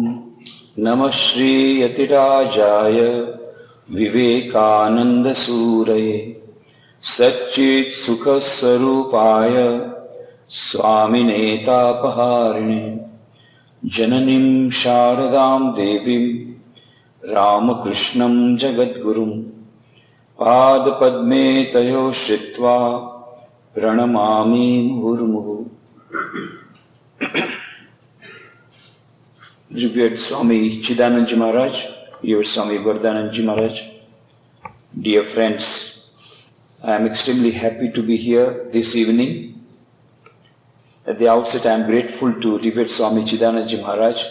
नमः श्रीयतिराजाय विवेकानन्दसूरये सच्चित्सुखस्वरूपाय स्वामिने तापहारिणे जननीं शारदां देवीं रामकृष्णं जगद्गुरुं पादपद्मे तयोः श्रित्वा प्रणमामि मुहुर्मुहुः। Revered Swami Chidanandaji Maharaj, your Swami Vardhanandaji Maharaj, dear friends, I am extremely happy to be here this evening. At the outset, I am grateful to Revered Swami Chidanandaji Maharaj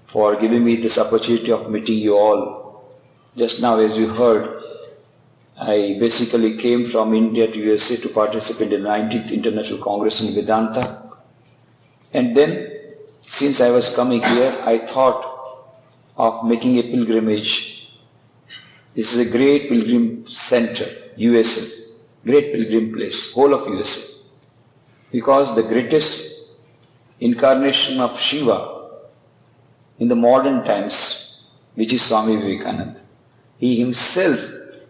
for giving me this opportunity of meeting you all. Just now, as you heard, I basically came from India to USA to participate in the 19th International Congress in Vedanta. And then, since I was coming here, I thought of making a pilgrimage. This is a great pilgrim center, USA, great pilgrim place, whole of USA. Because the greatest incarnation of Shiva in the modern times, which is Swami Vivekananda, he himself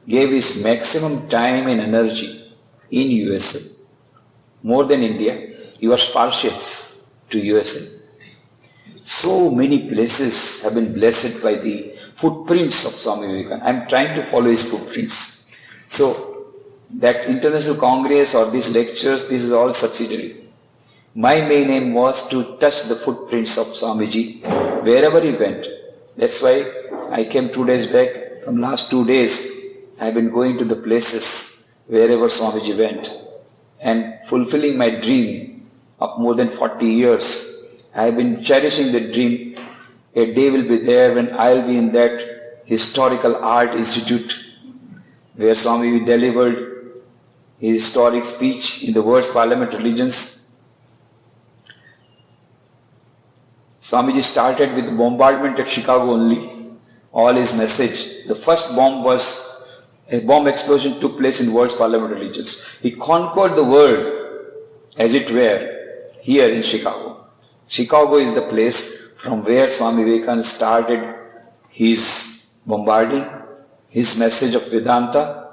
gave his maximum time and energy in USA. More than India, he was partial to USA. So many places have been blessed by the footprints of Swami Vivekananda. I am trying to follow his footprints. So, that International Congress or these lectures, this is all subsidiary. My main aim was to touch the footprints of Swamiji wherever he went. That's why I came 2 days back. From last 2 days, I have been going to the places wherever Swamiji went and fulfilling my dream of more than 40 years. I have been cherishing the dream. A day will be there when I will be in that historical art institute where Swami delivered his historic speech in the world's parliament religions. Swamiji started with the bombardment at Chicago only, all his message. The first bomb explosion took place in world's parliament religions. He conquered the world, as it were, here in Chicago. Chicago is the place from where Swami Vivekananda started his bombarding, his message of Vedanta.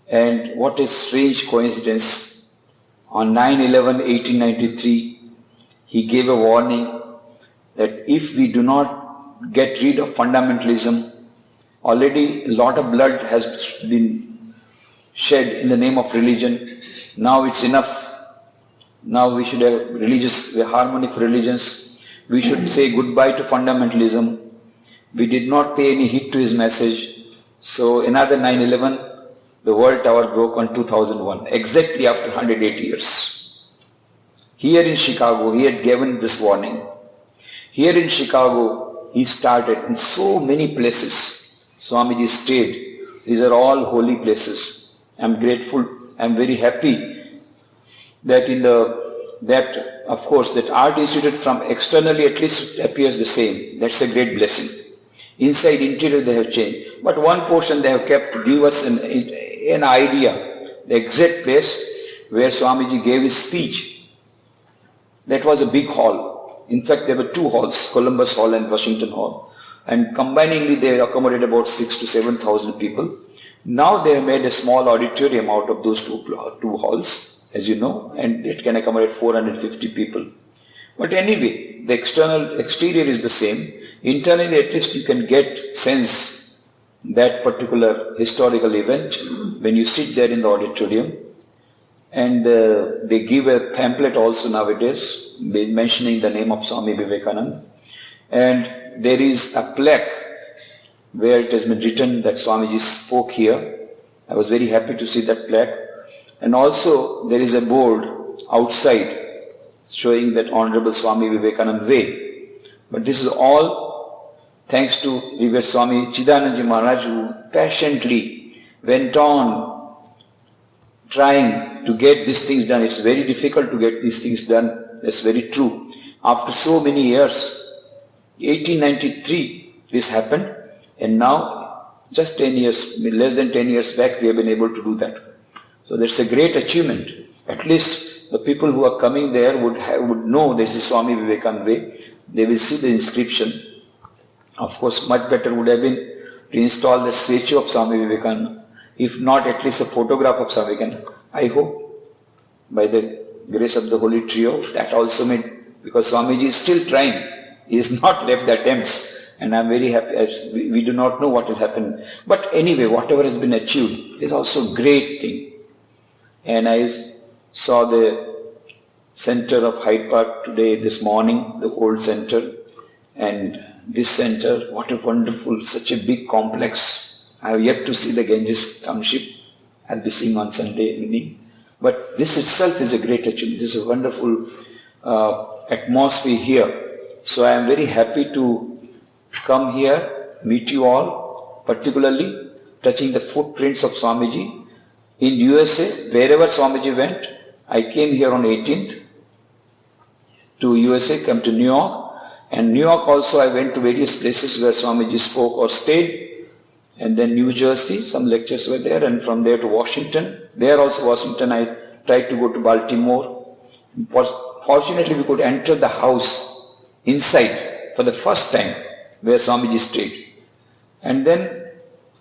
And what a strange coincidence. On 9/11/1893, he gave a warning that if we do not get rid of fundamentalism, already a lot of blood has been shed in the name of religion. Now it's enough. Now we should have harmony for religions. We should say goodbye to fundamentalism. We did not pay any heed to his message. So another 9/11, the world tower broke on 2001, exactly after 108 years. Here in Chicago, he had given this warning. Here in Chicago, he started in so many places. Swamiji stayed. These are all holy places. I'm grateful. I'm very happy that of course, that art institute from externally at least appears the same. That's a great blessing. Inside, interior, they have changed. But one portion they have kept to give us an idea, the exact place where Swamiji gave his speech. That was a big hall. In fact, there were 2 halls, Columbus Hall and Washington Hall. And combiningly, they accommodated about 6,000 to 7,000 people. Now they have made a small auditorium out of those two halls, as you know, and it can accommodate 450 people. But anyway, the exterior is the same. Internally, at least you can sense that particular historical event when you sit there in the auditorium. And they give a pamphlet also nowadays mentioning the name of Swami Vivekananda. And there is a plaque where it has been written that Swamiji spoke here. I was very happy to see that plaque. And also there is a board outside showing that Honorable Swami Vivekananda Way. But this is all thanks to Revered Swami Chidanandaji Maharaj, who patiently went on trying to get these things done. It's very difficult to get these things done. That's very true. After so many years, 1893 this happened, and now just 10 years, less than 10 years back, we have been able to do that. So that's a great achievement. At least the people who are coming there would know this is Swami Vivekananda Way. They will see the inscription Of course, much better would have been to install the statue of Swami Vivekananda, if not at least a photograph of Swami Vivekananda. I hope by the grace of the Holy Trio that also made, because Swamiji is still trying. He has not left the attempts, and I am very happy. We do not know what will happen. But anyway, whatever has been achieved is also a great thing. And I saw the center of Hyde Park today, this morning, the old center, and this center, what a wonderful, such a big complex. I have yet to see the Ganges Township. I'll be seeing on Sunday evening. But this itself is a great achievement. This is a wonderful atmosphere here. So I am very happy to come here, meet you all, particularly touching the footprints of Swamiji. In USA, wherever Swamiji went, I came here on 18th to USA, come to New York. And New York also I went to various places where Swamiji spoke or stayed. And then New Jersey, some lectures were there, and from there to Washington. There also Washington, I tried to go to Baltimore. Fortunately, we could enter the house inside for the first time where Swamiji stayed. And then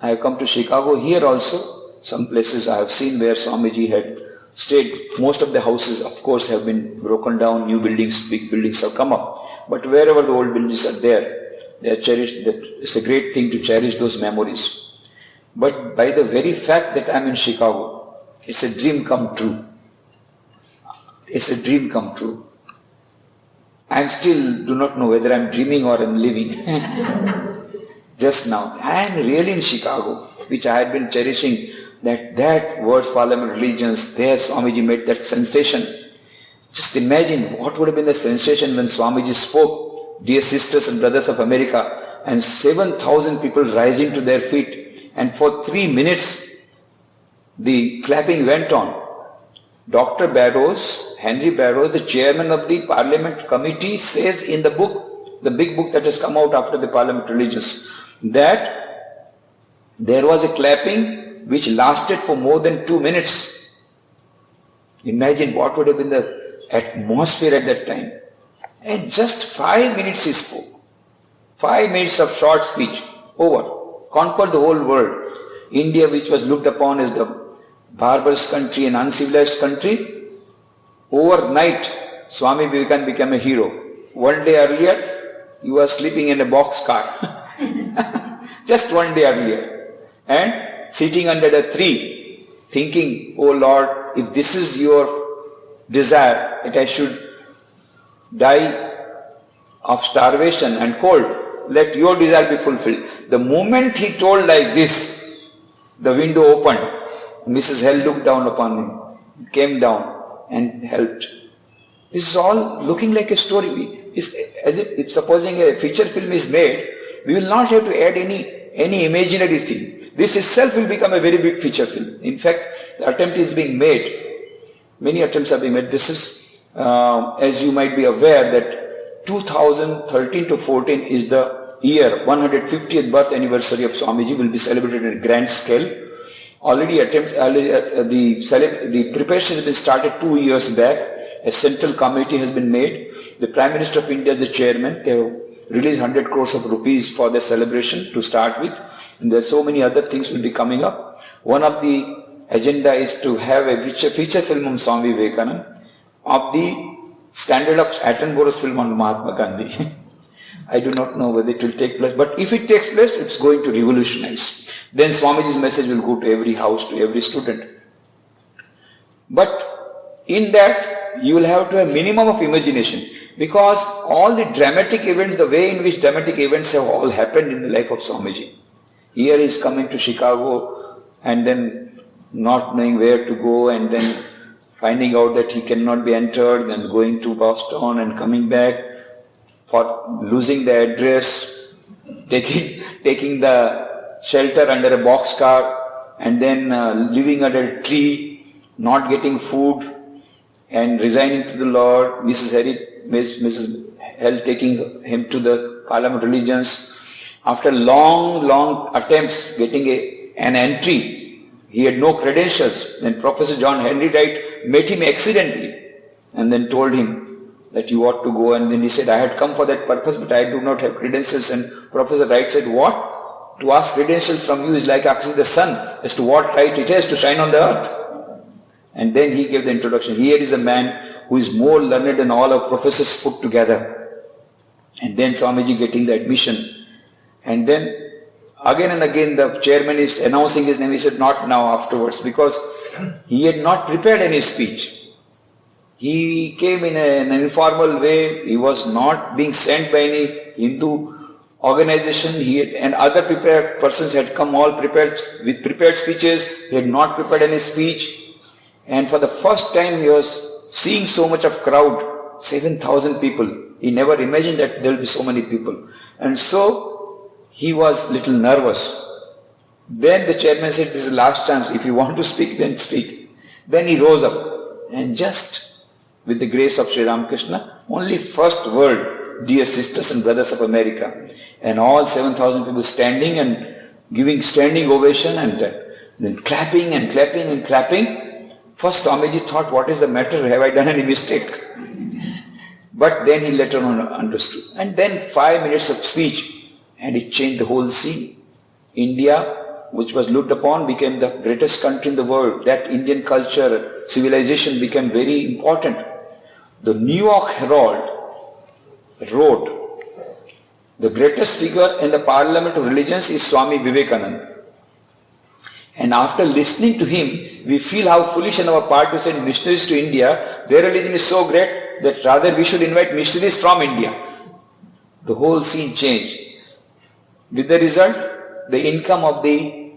I have come to Chicago. Here also, some places I have seen where Swamiji had stayed. Most of the houses, of course, have been broken down. New buildings, big buildings have come up. But wherever the old buildings are there, they are cherished. It's a great thing to cherish those memories. But by the very fact that I'm in Chicago, it's a dream come true. It's a dream come true. I still do not know whether I'm dreaming or I'm living. Just now, I am really in Chicago, which I had been cherishing. That words, parliament, religions, there Swamiji made that sensation. Just imagine what would have been the sensation when Swamiji spoke, dear sisters and brothers of America, and 7,000 people rising to their feet, and for 3 minutes the clapping went on. Dr. Barrows, Henry Barrows, the chairman of the Parliament Committee, says in the book, the big book that has come out after the Parliament Religions, that there was a clapping which lasted for more than 2 minutes. Imagine what would have been the atmosphere at that time. And just 5 minutes he spoke. 5 minutes of short speech. Over. Conquered the whole world. India, which was looked upon as the barbarous country and uncivilized country, overnight Swami Vivekananda became a hero. One day earlier, he was sleeping in a boxcar. Just one day earlier. And sitting under a tree, thinking, oh Lord, if this is your desire, that I should die of starvation and cold, let your desire be fulfilled. The moment he told like this, the window opened. Mrs. Hell looked down upon him, came down and helped. This is all looking like a story. As if supposing a feature film is made, we will not have to add any imaginary thing. This itself will become a very big feature film. In fact, the attempt is being made. Many attempts have been made. This is, as you might be aware, that 2013 to 14 is the year, 150th birth anniversary of Swamiji will be celebrated in a grand scale. Already the preparation has been started 2 years back. A central committee has been made. The Prime Minister of India is the chairman. They have released 100 crores of rupees for the celebration to start with. And there are so many other things will be coming up. One of the agenda is to have a feature film on Swami Vivekananda of the standard of Attenborough's film on Mahatma Gandhi. I do not know whether it will take place, but if it takes place, it's going to revolutionize. Then Swamiji's message will go to every house, to every student. But in that, you will have to have minimum of imagination, because all the dramatic events, the way in which dramatic events have all happened in the life of Swamiji. Here he is coming to Chicago and then not knowing where to go, and then finding out that he cannot be entered, then going to Boston and coming back, for losing the address, taking the shelter under a boxcar, and then living under a tree, not getting food, and resigning to the Lord. Mrs. Hell taking him to the Parliament Religions. After long attempts getting an entry, he had no credentials. Then Professor John Henry Wright met him accidentally and then told him, that you ought to go. And then he said, I had come for that purpose, but I do not have credentials. And Professor Wright said, what? To ask credentials from you is like asking the sun as to what right it has to shine on the earth. And then he gave the introduction. Here is a man who is more learned than all our professors put together. And then Swamiji getting the admission. And then again and again the chairman is announcing his name. He said, not now, afterwards, because he had not prepared any speech. He came in an informal way. He was not being sent by any Hindu organization. And other prepared persons had come all prepared with prepared speeches. He had not prepared any speech. And for the first time he was seeing so much of crowd, 7,000 people. He never imagined that there will be so many people. And so he was little nervous. Then the chairman said, this is the last chance. If you want to speak, then speak. Then he rose up and just with the grace of Sri Ramakrishna, only first word, dear sisters and brothers of America. And all 7,000 people standing and giving standing ovation and then clapping and clapping and clapping. First Swamiji thought, what is the matter? Have I done any mistake? But then he later on understood. And then 5 minutes of speech and it changed the whole scene. India, which was looked upon, became the greatest country in the world. That Indian culture, civilization became very important. The New York Herald wrote, the greatest figure in the Parliament of Religions is Swami Vivekananda. And after listening to him, we feel how foolish on our part to send missionaries to India. Their religion is so great that rather we should invite missionaries from India. The whole scene changed. With the result, the income of the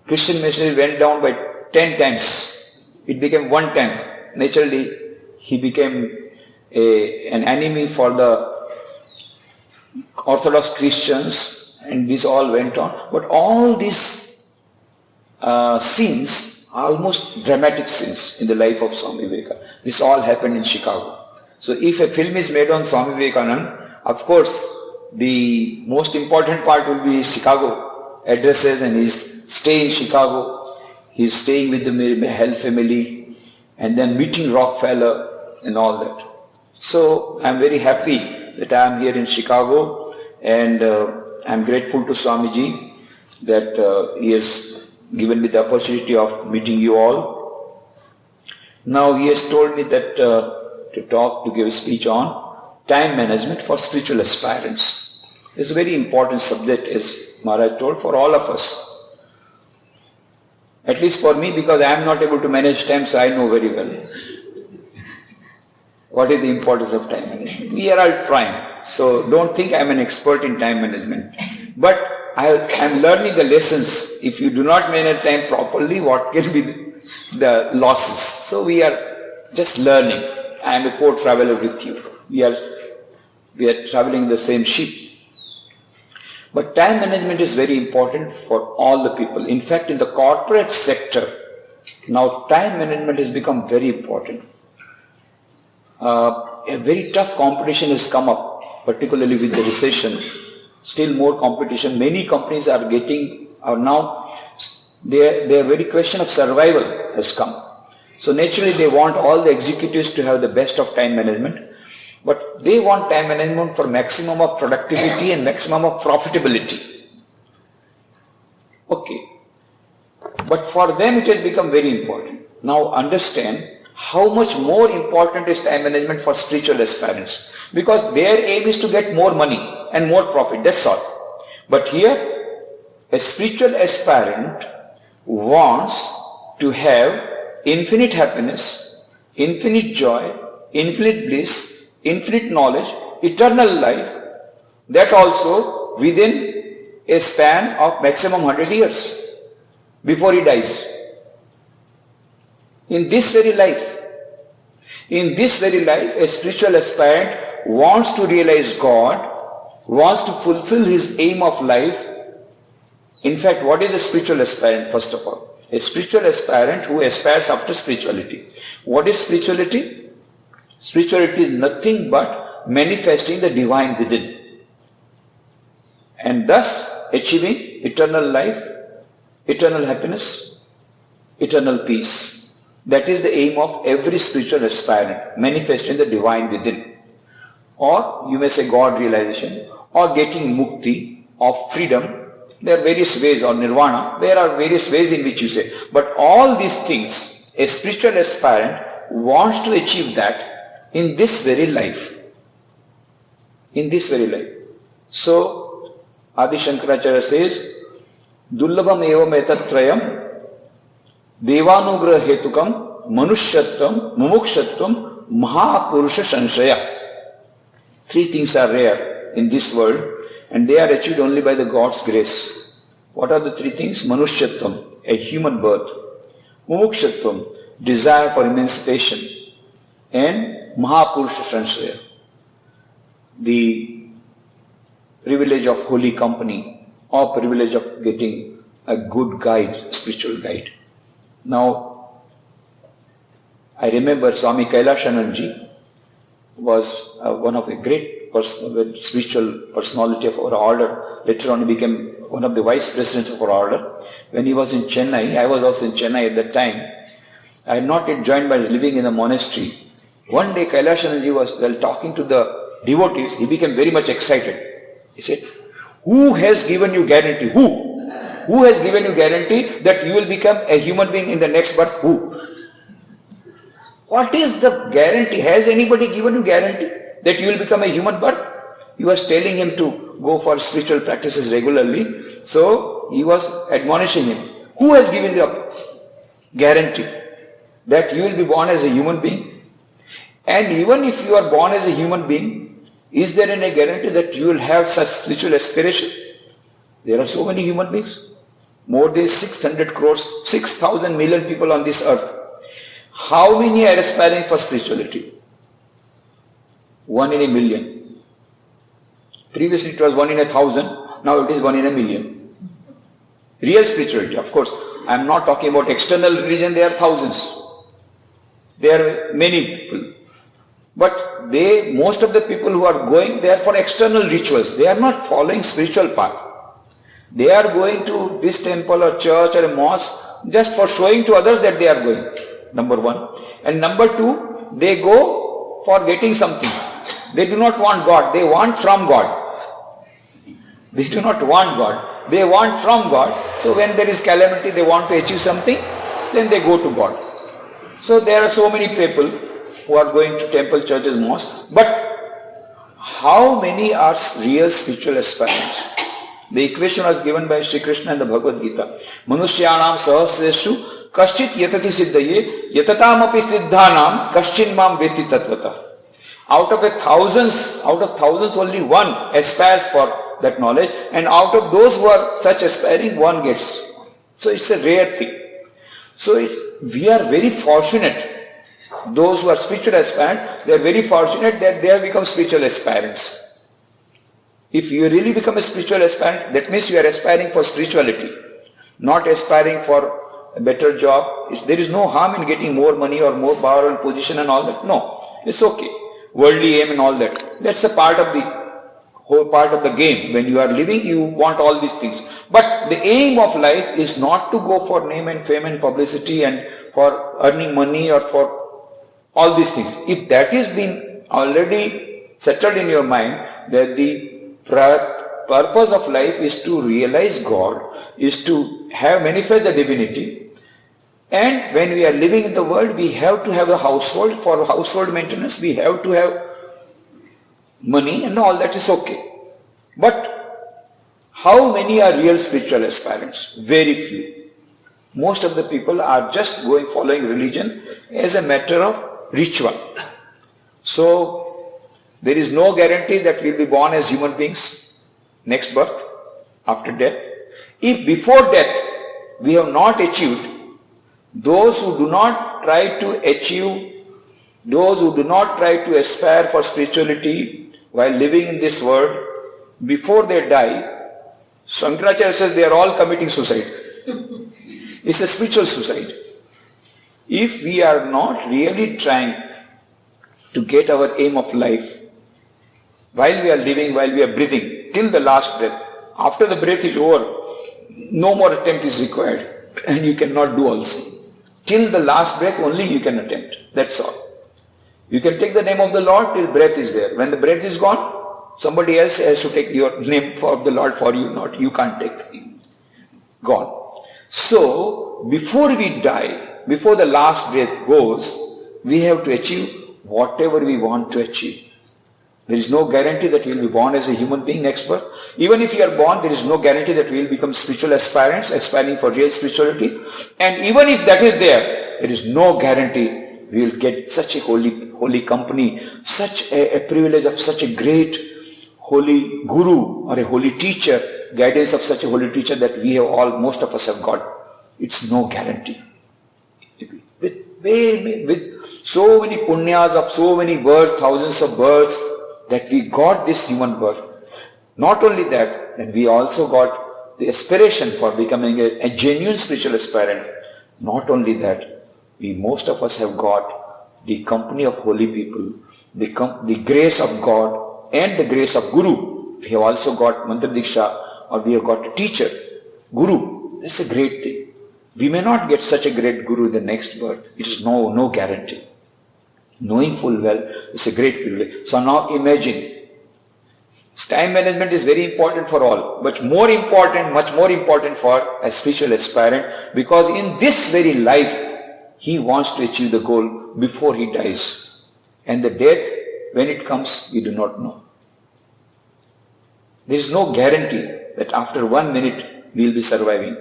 Christian missionary went down by 10 times. It became 1/10. Naturally, he became an enemy for the Orthodox Christians, and this all went on. But all these scenes are almost dramatic scenes in the life of Swami Vivekananda. This all happened in Chicago. So if a film is made on Swami Vivekananda, of course, the most important part will be Chicago addresses and his stay in Chicago. He's staying with the Hell family and then meeting Rockefeller and all that. So I'm very happy that I'm here in Chicago, and I'm grateful to Swamiji that he has given me the opportunity of meeting you all. Now he has told me that to give a speech on time management for spiritual aspirants. It's a very important subject, as Maharaj told, for all of us. At least for me, because I am not able to manage time, so I know very well what is the importance of time management. We are all trying, so don't think I am an expert in time management. But I am learning the lessons. If you do not manage time properly, what can be the losses? So we are just learning. I am a co-traveler with you. We are traveling in the same ship. But time management is very important for all the people. In fact, in the corporate sector, now time management has become very important. A very tough competition has come up, particularly with the recession. Still more competition. Many companies are now, their very question of survival has come. So naturally they want all the executives to have the best of time management, but they want time management for maximum of productivity and maximum of profitability. Okay. But for them it has become very important. Now understand how much more important is time management for spiritual aspirants, because their aim is to get more money and more profit, that's all. But here, a spiritual aspirant wants to have infinite happiness, infinite joy, infinite bliss, infinite knowledge, eternal life, that also within a span of maximum 100 years before he dies. In this very life, a spiritual aspirant wants to realize God, wants to fulfill his aim of life. In fact, what is a spiritual aspirant, first of all? A spiritual aspirant who aspires after spirituality. What is spirituality? Spirituality is nothing but manifesting the divine within, and thus achieving eternal life, eternal happiness, eternal peace. That is the aim of every spiritual aspirant, manifesting the divine within. or you may say God realization, or getting mukti of freedom. There are various ways, or nirvana. There are various ways in which you say. But all these things, a spiritual aspirant wants to achieve that in this very life. In this very life. So, Adi Shankaracharya says, Dullabham evam etatrayam devanugraha hetukam manushyatvam mumukshatvam mahapurusha sanshaya. Three things are rare in this world, and they are achieved only by the God's grace. What are the three things? Manushyatvam, a human birth. Mumukshatvam, desire for emancipation. And Mahapurusha Sanshaya, the privilege of holy company, or privilege of getting a good guide, spiritual guide. Now, I remember Swami Kailashananji was one of a great spiritual personality of our order. Later on he became one of the vice presidents of our order. When he was in Chennai, I was also in Chennai at that time. I had not yet joined, but I was living in a monastery. One day Kailashananji was, while talking to the devotees, he became very much excited. He said, who has given you guarantee? Who? Who has given you guarantee that you will become a human being in the next birth? Who? What is the guarantee? Has anybody given you guarantee that you will become a human birth? He was telling him to go for spiritual practices regularly. So he was admonishing him. Who has given the guarantee that you will be born as a human being? And even if you are born as a human being, is there any guarantee that you will have such spiritual aspiration? There are so many human beings. More than 600 crores, 6,000 million people on this earth. How many are aspiring for spirituality? 1 in a million. Previously it was 1 in 1,000. Now it is 1 in a million. Real spirituality, of course. I am not talking about external religion. There are thousands. There are many people. But most of the people who are going there for external rituals. They are not following spiritual path. They are going to this temple or church or a mosque just for showing to others that they are going. Number one. And number two, they go for getting something. They do not want God. They want from God. They do not want God. They want from God. So when there is calamity, they want to achieve something, then they go to God. So there are so many people who are going to temple, churches, mosques. But how many are real spiritual aspirants? The equation was given by Sri Krishna in the Bhagavad Gita. Manushyanam sahasreshu kaschit yatati siddhaye yatatam api siddhanam kaschin mam veti tatvata. Out of thousands only one aspires for that knowledge, and out of those who are such aspiring, one gets. So it's a rare thing. So we are very fortunate. Those who are spiritual aspirants, they are very fortunate that they have become spiritual aspirants. If you really become a spiritual aspirant, that means you are aspiring for spirituality, not aspiring for a better job. There is no harm in getting more money or more power and position and all that. No, it's okay. Worldly aim and all that. That's a part of the whole part of the game. When you are living, you want all these things. But the aim of life is not to go for name and fame and publicity and for earning money or for all these things. If that is been already settled in your mind, that the purpose of life is to realize God, is to have manifest the divinity. And when we are living in the world, we have to have a household. For household maintenance, we have to have money, and all that is okay. But how many are real spiritual aspirants? Very few. Most of the people are just following religion as a matter of ritual. So there is no guarantee that we will be born as human beings next birth, after death. If before death we have not achieved, those who do not try to achieve, those who do not try to aspire for spirituality while living in this world, before they die, Shankaracharya says they are all committing suicide. It's a spiritual suicide. If we are not really trying to get our aim of life while we are living, while we are breathing, till the last breath, after the breath is over, no more attempt is required, and you cannot do also. Till the last breath only you can attempt. That's all. You can take the name of the Lord till breath is there. When the breath is gone, somebody else has to take your name of the Lord for you, not you can't take it. Gone. So, before we die, before the last breath goes, we have to achieve whatever we want to achieve. There is no guarantee that we will be born as a human being next birth. Even if you are born, there is no guarantee that we will become spiritual aspirants, aspiring for real spirituality. And even if that is there, there is no guarantee we will get such a holy company, such a privilege of such a great holy guru or a holy teacher, guidance of such a holy teacher that we have all, most of us have got. It's no guarantee. With so many punyas of so many births, thousands of births, that we got this human birth. Not only that, then we also got the aspiration for becoming a genuine spiritual aspirant. Not only that, most of us have got the company of holy people, the grace of God and the grace of Guru. We have also got Mantra Diksha, or we have got a teacher, Guru. That's a great thing. We may not get such a great Guru in the next birth. It is no guarantee. Knowing full well is a great privilege. So now imagine, time management is very important for all, but much more important for a spiritual aspirant, because in this very life, he wants to achieve the goal before he dies. And the death, when it comes, we do not know. There is no guarantee that after 1 minute, we will be surviving.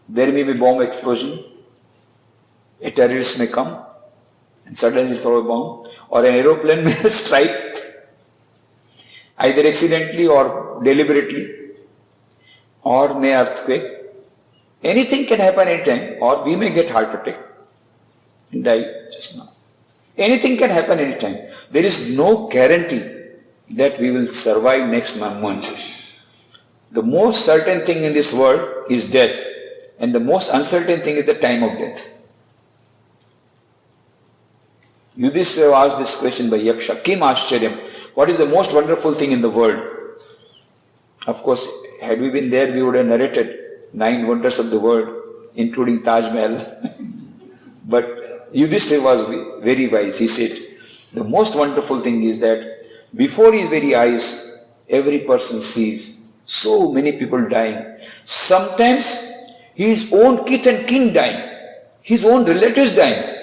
There may be bomb explosion, a terrorist may come, and suddenly throw a bomb, or an aeroplane may strike, either accidentally or deliberately, or may earthquake. Anything can happen anytime, or we may get heart attack and die just now. Anything can happen anytime. There is no guarantee that we will survive next month. The most certain thing in this world is death, and the most uncertain thing is the time of death. Yudhishthira asked this question by Yaksha, Kim Ashcharyam, what is the most wonderful thing in the world? Of course, had we been there, we would have narrated 9 wonders of the world, including Taj Mahal. But Yudhishthira was very wise. He said, the most wonderful thing is that before his very eyes, every person sees so many people dying. Sometimes his own kith and kin dying, his own relatives dying,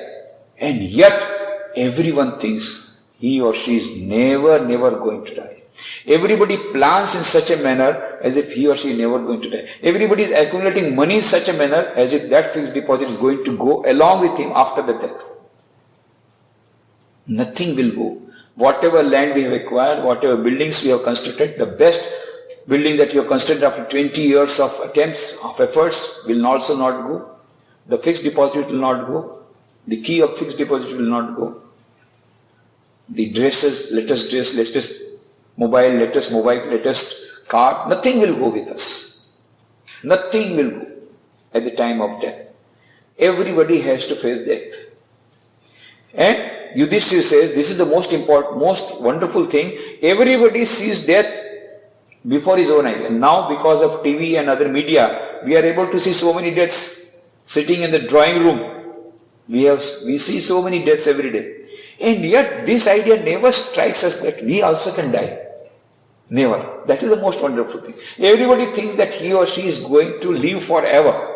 and yet everyone thinks he or she is never going to die. Everybody plans in such a manner as if he or she is never going to die. Everybody is accumulating money in such a manner as if that fixed deposit is going to go along with him after the death. Nothing will go. Whatever land we have acquired, whatever buildings we have constructed, the best building that you have constructed after 20 years of attempts, of efforts, will also not go. The fixed deposit will not go. The key of fixed deposit will not go. The dresses, latest dress, latest mobile, latest car, nothing will go with us. Nothing will go at the time of death. Everybody has to face death. And Yudhishthira says, this is the most important, most wonderful thing. Everybody sees death before his own eyes. And now because of TV and other media, we are able to see so many deaths sitting in the drawing room. We see so many deaths every day. And yet this idea never strikes us that we also can die. Never. That is the most wonderful thing. Everybody thinks that he or she is going to live forever.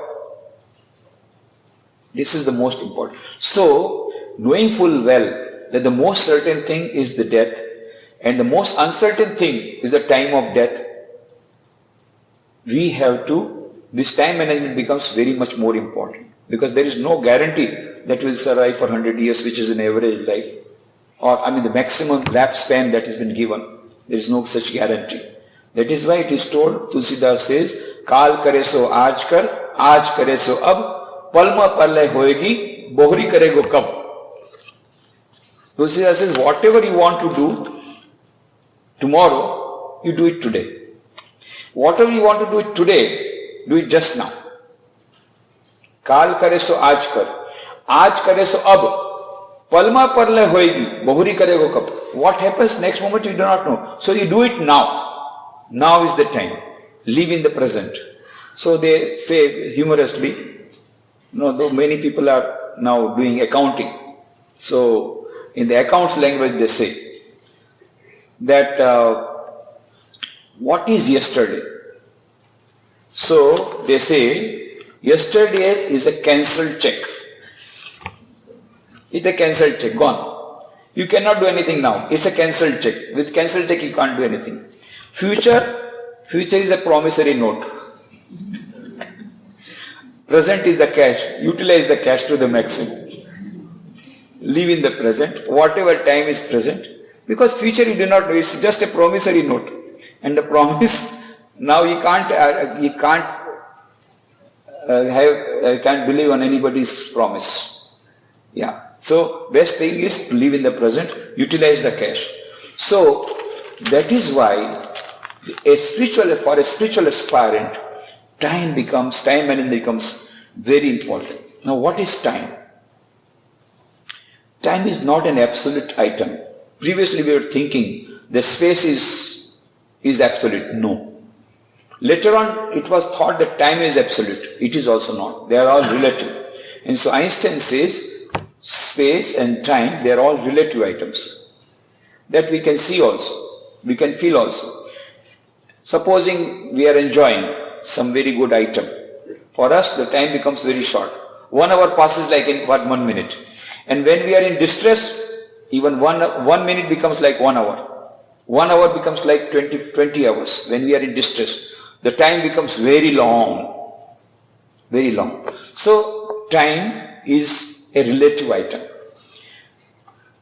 This is the most important. So, knowing full well that the most certain thing is the death, and the most uncertain thing is the time of death, we have to, this time management becomes very much more important, because there is no guarantee that will survive for 100 years, which is an average life, or the maximum lifespan that has been given. There is no such guarantee. That is why it is told, Tulsidas says, Kaal kare so aaj kare so ab, palma parlay hoegi, bohri karego kab. Tulsidas says, whatever you want to do tomorrow, you do it today. Whatever you want to do it today, do it just now. Kaal kare so aaj kare so ab, palma parle hoegi, bohuri karego kab. What happens next moment you do not know. So you do it now. Now is the time. Live in the present. So they say humorously, though many people are now doing accounting. So In the accounts language, they say that what is yesterday? So they say yesterday is a cancelled check. It's a cancelled check, gone. You cannot do anything now. It's a cancelled check. With cancelled check, you can't do anything. Future is a promissory note. Present is the cash. Utilize the cash to the maximum. Live in the present, whatever time is present. Because future you do not know, it's just a promissory note. And the promise, now you can't believe on anybody's promise. Yeah. So best thing is to live in the present, utilize the cash. So that is why for a spiritual aspirant, time management becomes very important. Now what is time? Time is not an absolute item. Previously we were thinking the space is absolute. No. Later on it was thought that time is absolute. It is also not. They are all relative. And so Einstein says space and time, they are all relative items. That we can see also. We can feel also. Supposing we are enjoying some very good item. For us the time becomes very short. 1 hour passes like in 1 minute. And when we are in distress, even one minute becomes like 1 hour. 1 hour becomes like 20 hours. When we are in distress, the time becomes very long. Very long. So time is a relative item.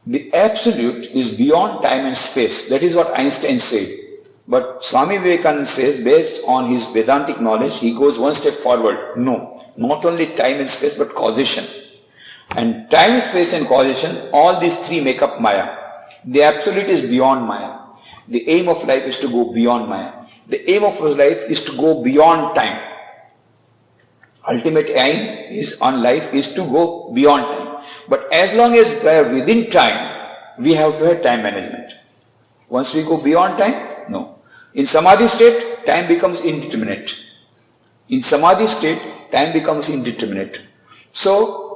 The absolute is beyond time and space. That is what Einstein said. But Swami Vivekananda says, based on his Vedantic knowledge, he goes one step forward. No, not only time and space, but causation. And time, space and causation, all these three make up Maya. The absolute is beyond Maya. The aim of life is to go beyond Maya. The aim of life is to go beyond time. Ultimate aim on life is to go beyond time. But as long as we are within time, we have to have time management. Once we go beyond time, no. In Samadhi state, time becomes indeterminate. In Samadhi state, time becomes indeterminate. So,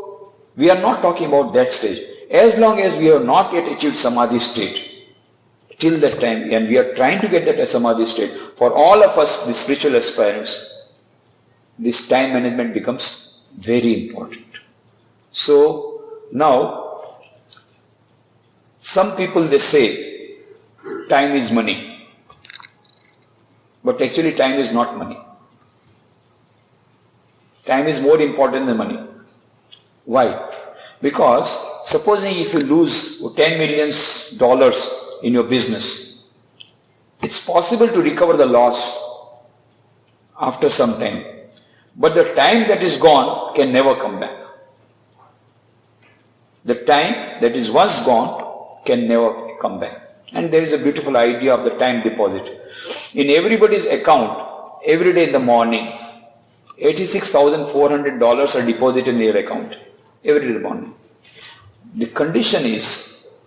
we are not talking about that stage. As long as we have not yet achieved Samadhi state, till that time, and we are trying to get that Samadhi state, for all of us, the spiritual aspirants, this time management becomes very important. So, now, some people they say, time is money. But actually time is not money. Time is more important than money. Why? Because supposing if you lose $10 million in your business, it's possible to recover the loss after some time. But the time that is gone can never come back. The time that is once gone can never come back. And there is a beautiful idea of the time deposit. In everybody's account, every day in the morning, $86,400 are deposited in your account. Every day in the morning. The condition is,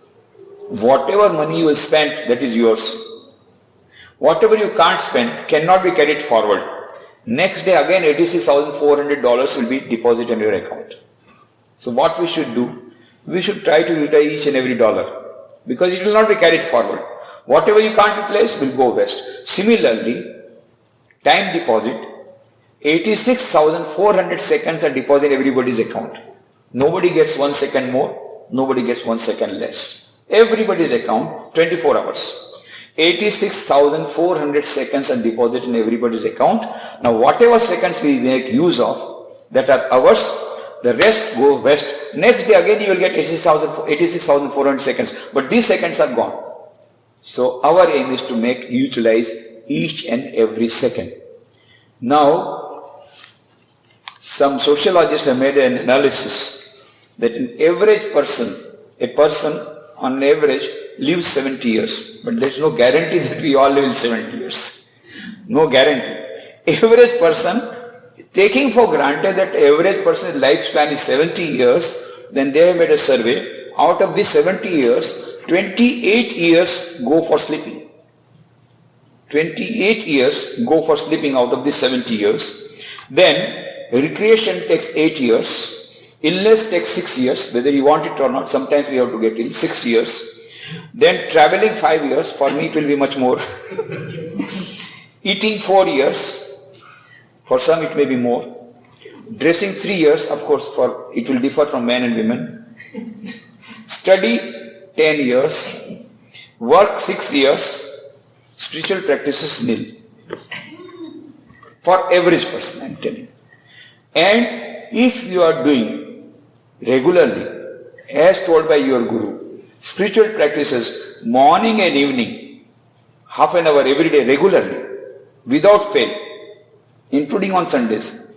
whatever money you will spend, that is yours. Whatever you can't spend cannot be carried forward. Next day again $86,400 will be deposited in your account. So what we should do? We should try to utilize each and every dollar. Because it will not be carried forward. Whatever you can't utilize will go west. Similarly, time deposit, 86,400 seconds are deposited in everybody's account. Nobody gets 1 second more, nobody gets 1 second less. Everybody's account, 24 hours. 86,400 seconds are deposited in everybody's account. Now whatever seconds we make use of, that are ours, the rest go west. Next day again you will get 86,400 seconds. But these seconds are gone. So our aim is to utilize each and every second. Now, some sociologists have made an analysis that an average person, a person on average lives 70 years. But there is no guarantee that we all live in 70 years. No guarantee. Average person, taking for granted that average person's lifespan is 70 years, then they have made a survey. Out of these 70 years, 28 years go for sleeping. 28 years go for sleeping out of these 70 years. Then recreation takes 8 years. Illness takes 6 years, whether you want it or not. Sometimes we have to get ill, 6 years. Then traveling 5 years, for me it will be much more. Eating 4 years, for some it may be more. Dressing 3 years, of course, for it will differ from men and women. Study 10 years, work 6 years, spiritual practices nil. For average person, I am telling you. And if you are doing regularly, as told by your guru, spiritual practices morning and evening, half an hour every day regularly, without fail, including on Sundays,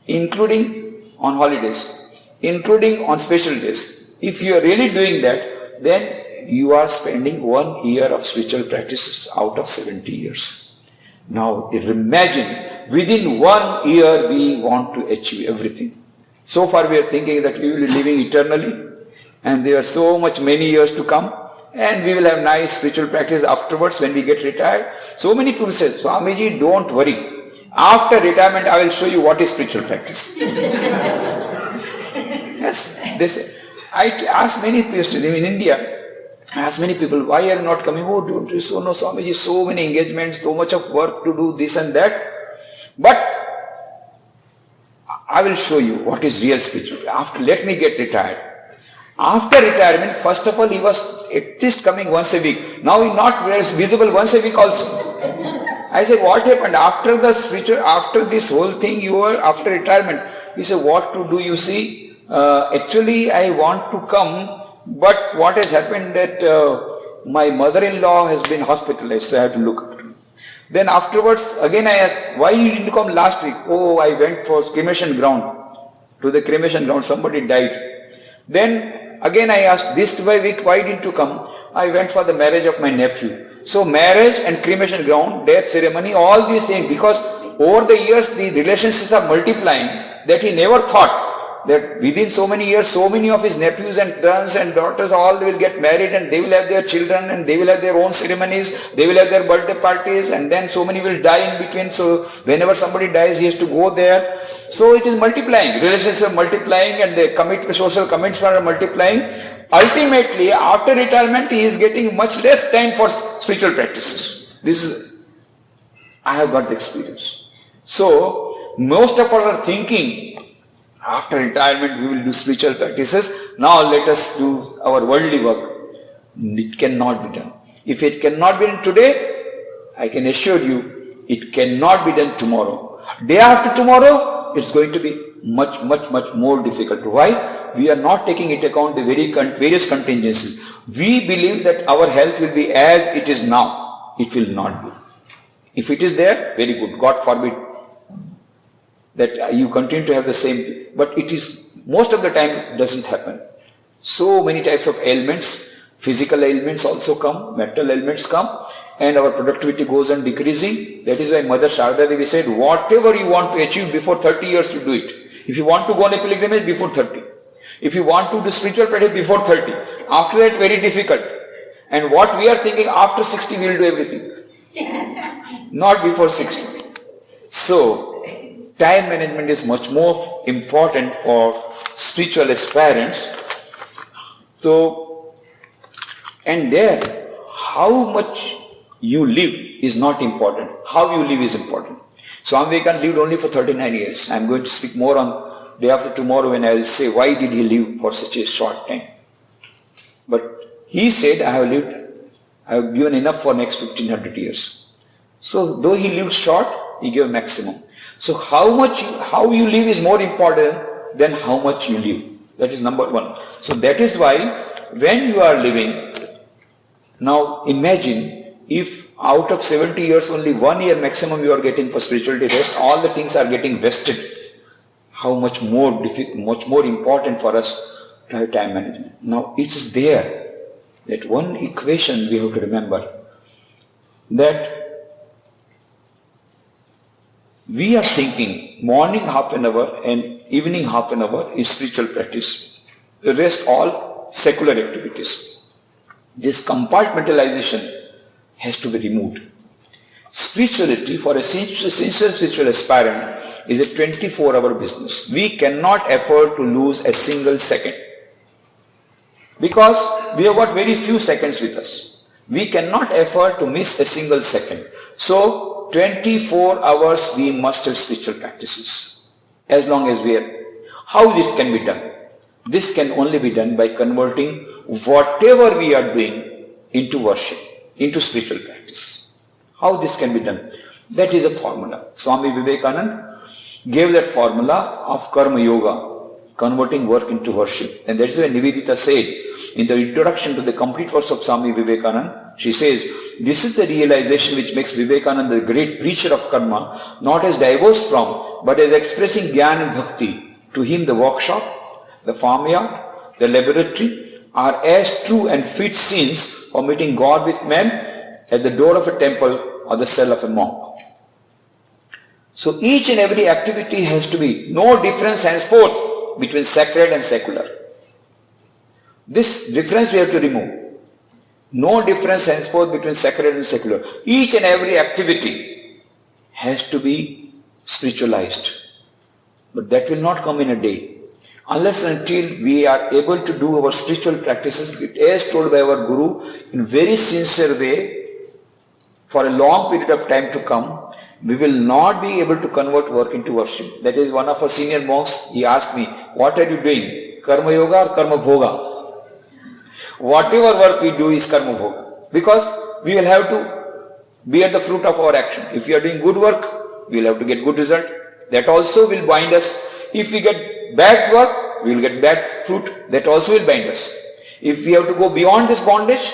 including on holidays, including on special days. If you are really doing that, then you are spending 1 year of spiritual practices out of 70 years. Now imagine, within 1 year we want to achieve everything. So far we are thinking that we will be living eternally and there are so much many years to come and we will have nice spiritual practice afterwards when we get retired. So many people say, Swamiji, don't worry. After retirement, I will show you what is spiritual practice. Yes, they say. I ask many people in India, I ask many people, why are you not coming? Oh, don't you so know, Swamiji, so many engagements, so much of work to do, this and that. But I will show you what is real spiritual. Let me get retired. After retirement, first of all, he was at least coming once a week. Now he not visible once a week also. I said, what happened? After the spiritual, after this whole thing, you were after retirement. He said, what to do? You see, actually I want to come, but what has happened that my mother-in-law has been hospitalized, so I have to look after her. Then afterwards, again I asked, why you didn't come last week? Oh, I went for cremation ground. To the cremation ground, somebody died. Then again I asked, this week, why didn't you come? I went for the marriage of my nephew. So marriage and cremation ground, death ceremony, all these things, because over the years the relationships are multiplying, that he never thought that within so many years, so many of his nephews and sons and daughters, all will get married and they will have their children and they will have their own ceremonies, they will have their birthday parties, and then so many will die in between. So whenever somebody dies, he has to go there. So it is multiplying, relationships are multiplying and the social commitments are multiplying. Ultimately, after retirement, he is getting much less time for spiritual practices. I have got the experience. So most of us are thinking, after retirement we will do spiritual practices. Now let us do our worldly work. It cannot be done. If it cannot be done today, I can assure you, it cannot be done tomorrow. Day after tomorrow, it's going to be much more difficult. Why? We are not taking into account the various contingencies. We believe that our health will be as it is now. It will not be. If it is there, very good. God forbid that you continue to have the same thing. But it is, most of the time, it doesn't happen. So many types of ailments, physical ailments also come, mental ailments come, and our productivity goes on decreasing. That is why Mother Sharda Devi said, whatever you want to achieve before 30 years to do it. If you want to go on a pilgrimage, before 30. If you want to do spiritual practice, before 30. After that, very difficult. And what we are thinking, after 60 we will do everything. Not before 60. So, time management is much more important for spiritual aspirants. So, and there, how much you live is not important. How you live is important. Swami Vivekananda lived only for 39 years. I am going to speak more on day after tomorrow when I will say why did he live for such a short time. But he said, I have given enough for next 1500 years. So though he lived short, he gave maximum. So how you live is more important than how much you live. That is number one. So that is why when you are living, now imagine if out of 70 years only 1 year maximum you are getting for spirituality rest, all the things are getting vested. How much more important for us to have time management. Now it is there that one equation we have to remember, that we are thinking morning half an hour and evening half an hour is spiritual practice. The rest all secular activities. This compartmentalization has to be removed. Spirituality for a sincere spiritual aspirant is a 24-hour business. We cannot afford to lose a single second because we have got very few seconds with us. We cannot afford to miss a single second. So 24 hours we must have spiritual practices as long as we are. How this can be done? This can only be done by converting whatever we are doing into worship, into spiritual practice. How this can be done? That is a formula. Swami Vivekananda gave that formula of Karma Yoga, converting work into worship. And that is why Nivedita said in the introduction to the complete verse of Swami Vivekananda, she says, this is the realization which makes Vivekananda the great preacher of karma, not as divorced from, but as expressing Jnana and Bhakti. To him the workshop, the farmyard, the laboratory are as true and fit scenes for meeting God with men at the door of a temple or the cell of a monk. So each and every activity has to be no difference henceforth between sacred and secular. This difference we have to remove. No difference henceforth between sacred and secular. Each and every activity has to be spiritualized. But that will not come in a day. Unless and until we are able to do our spiritual practices as told by our Guru in very sincere way for a long period of time to come, we will not be able to convert work into worship. That is, one of our senior monks, he asked me, what are you doing? Karma Yoga or Karma Bhoga? Whatever work we do is Karma Bhoga. Because we will have to bear the fruit of our action. If we are doing good work, we will have to get good result. That also will bind us. If we get bad work, we will get bad fruit. That also will bind us. If we have to go beyond this bondage,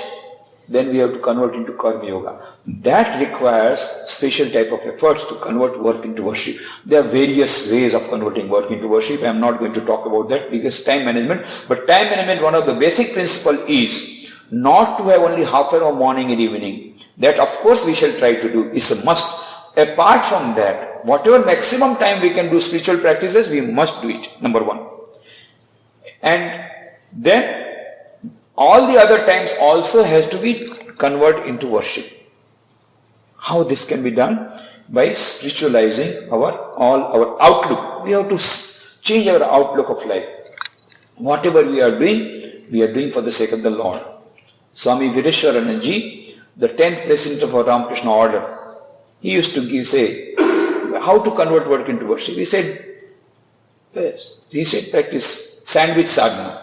then we have to convert into Karma Yoga. That requires special type of efforts to convert work into worship. There are various ways of converting work into worship. I am not going to talk about that because time management. But time management, one of the basic principles is not to have only half an hour morning and evening. That of course we shall try to do. It's a must. Apart from that, whatever maximum time we can do spiritual practices, we must do it, number one. And then all the other times also has to be converted into worship. How this can be done? By spiritualizing our outlook. We have to change our outlook of life. Whatever we are doing for the sake of the Lord. Swami Vireshwaranand Ji, the 10th president of our Ramakrishna order, he used to say, how to convert work into worship? He said, practice sandwich sadhana.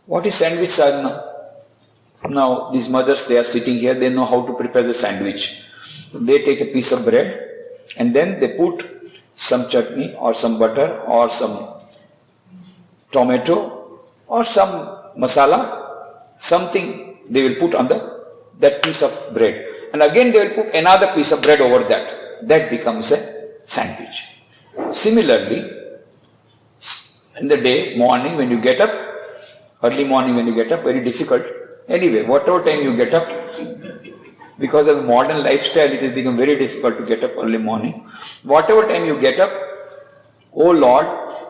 What is sandwich sadhana? Now, these mothers, they are sitting here, they know how to prepare the sandwich. They take a piece of bread and then they put some chutney or some butter or some tomato or some masala, something they will put on that piece of bread. And again they will put another piece of bread over that. That becomes a sandwich. Similarly, in the day, morning when you get up, early morning when you get up, very difficult. Anyway, whatever time you get up, because of modern lifestyle, it has become very difficult to get up early morning. Whatever time you get up, oh Lord,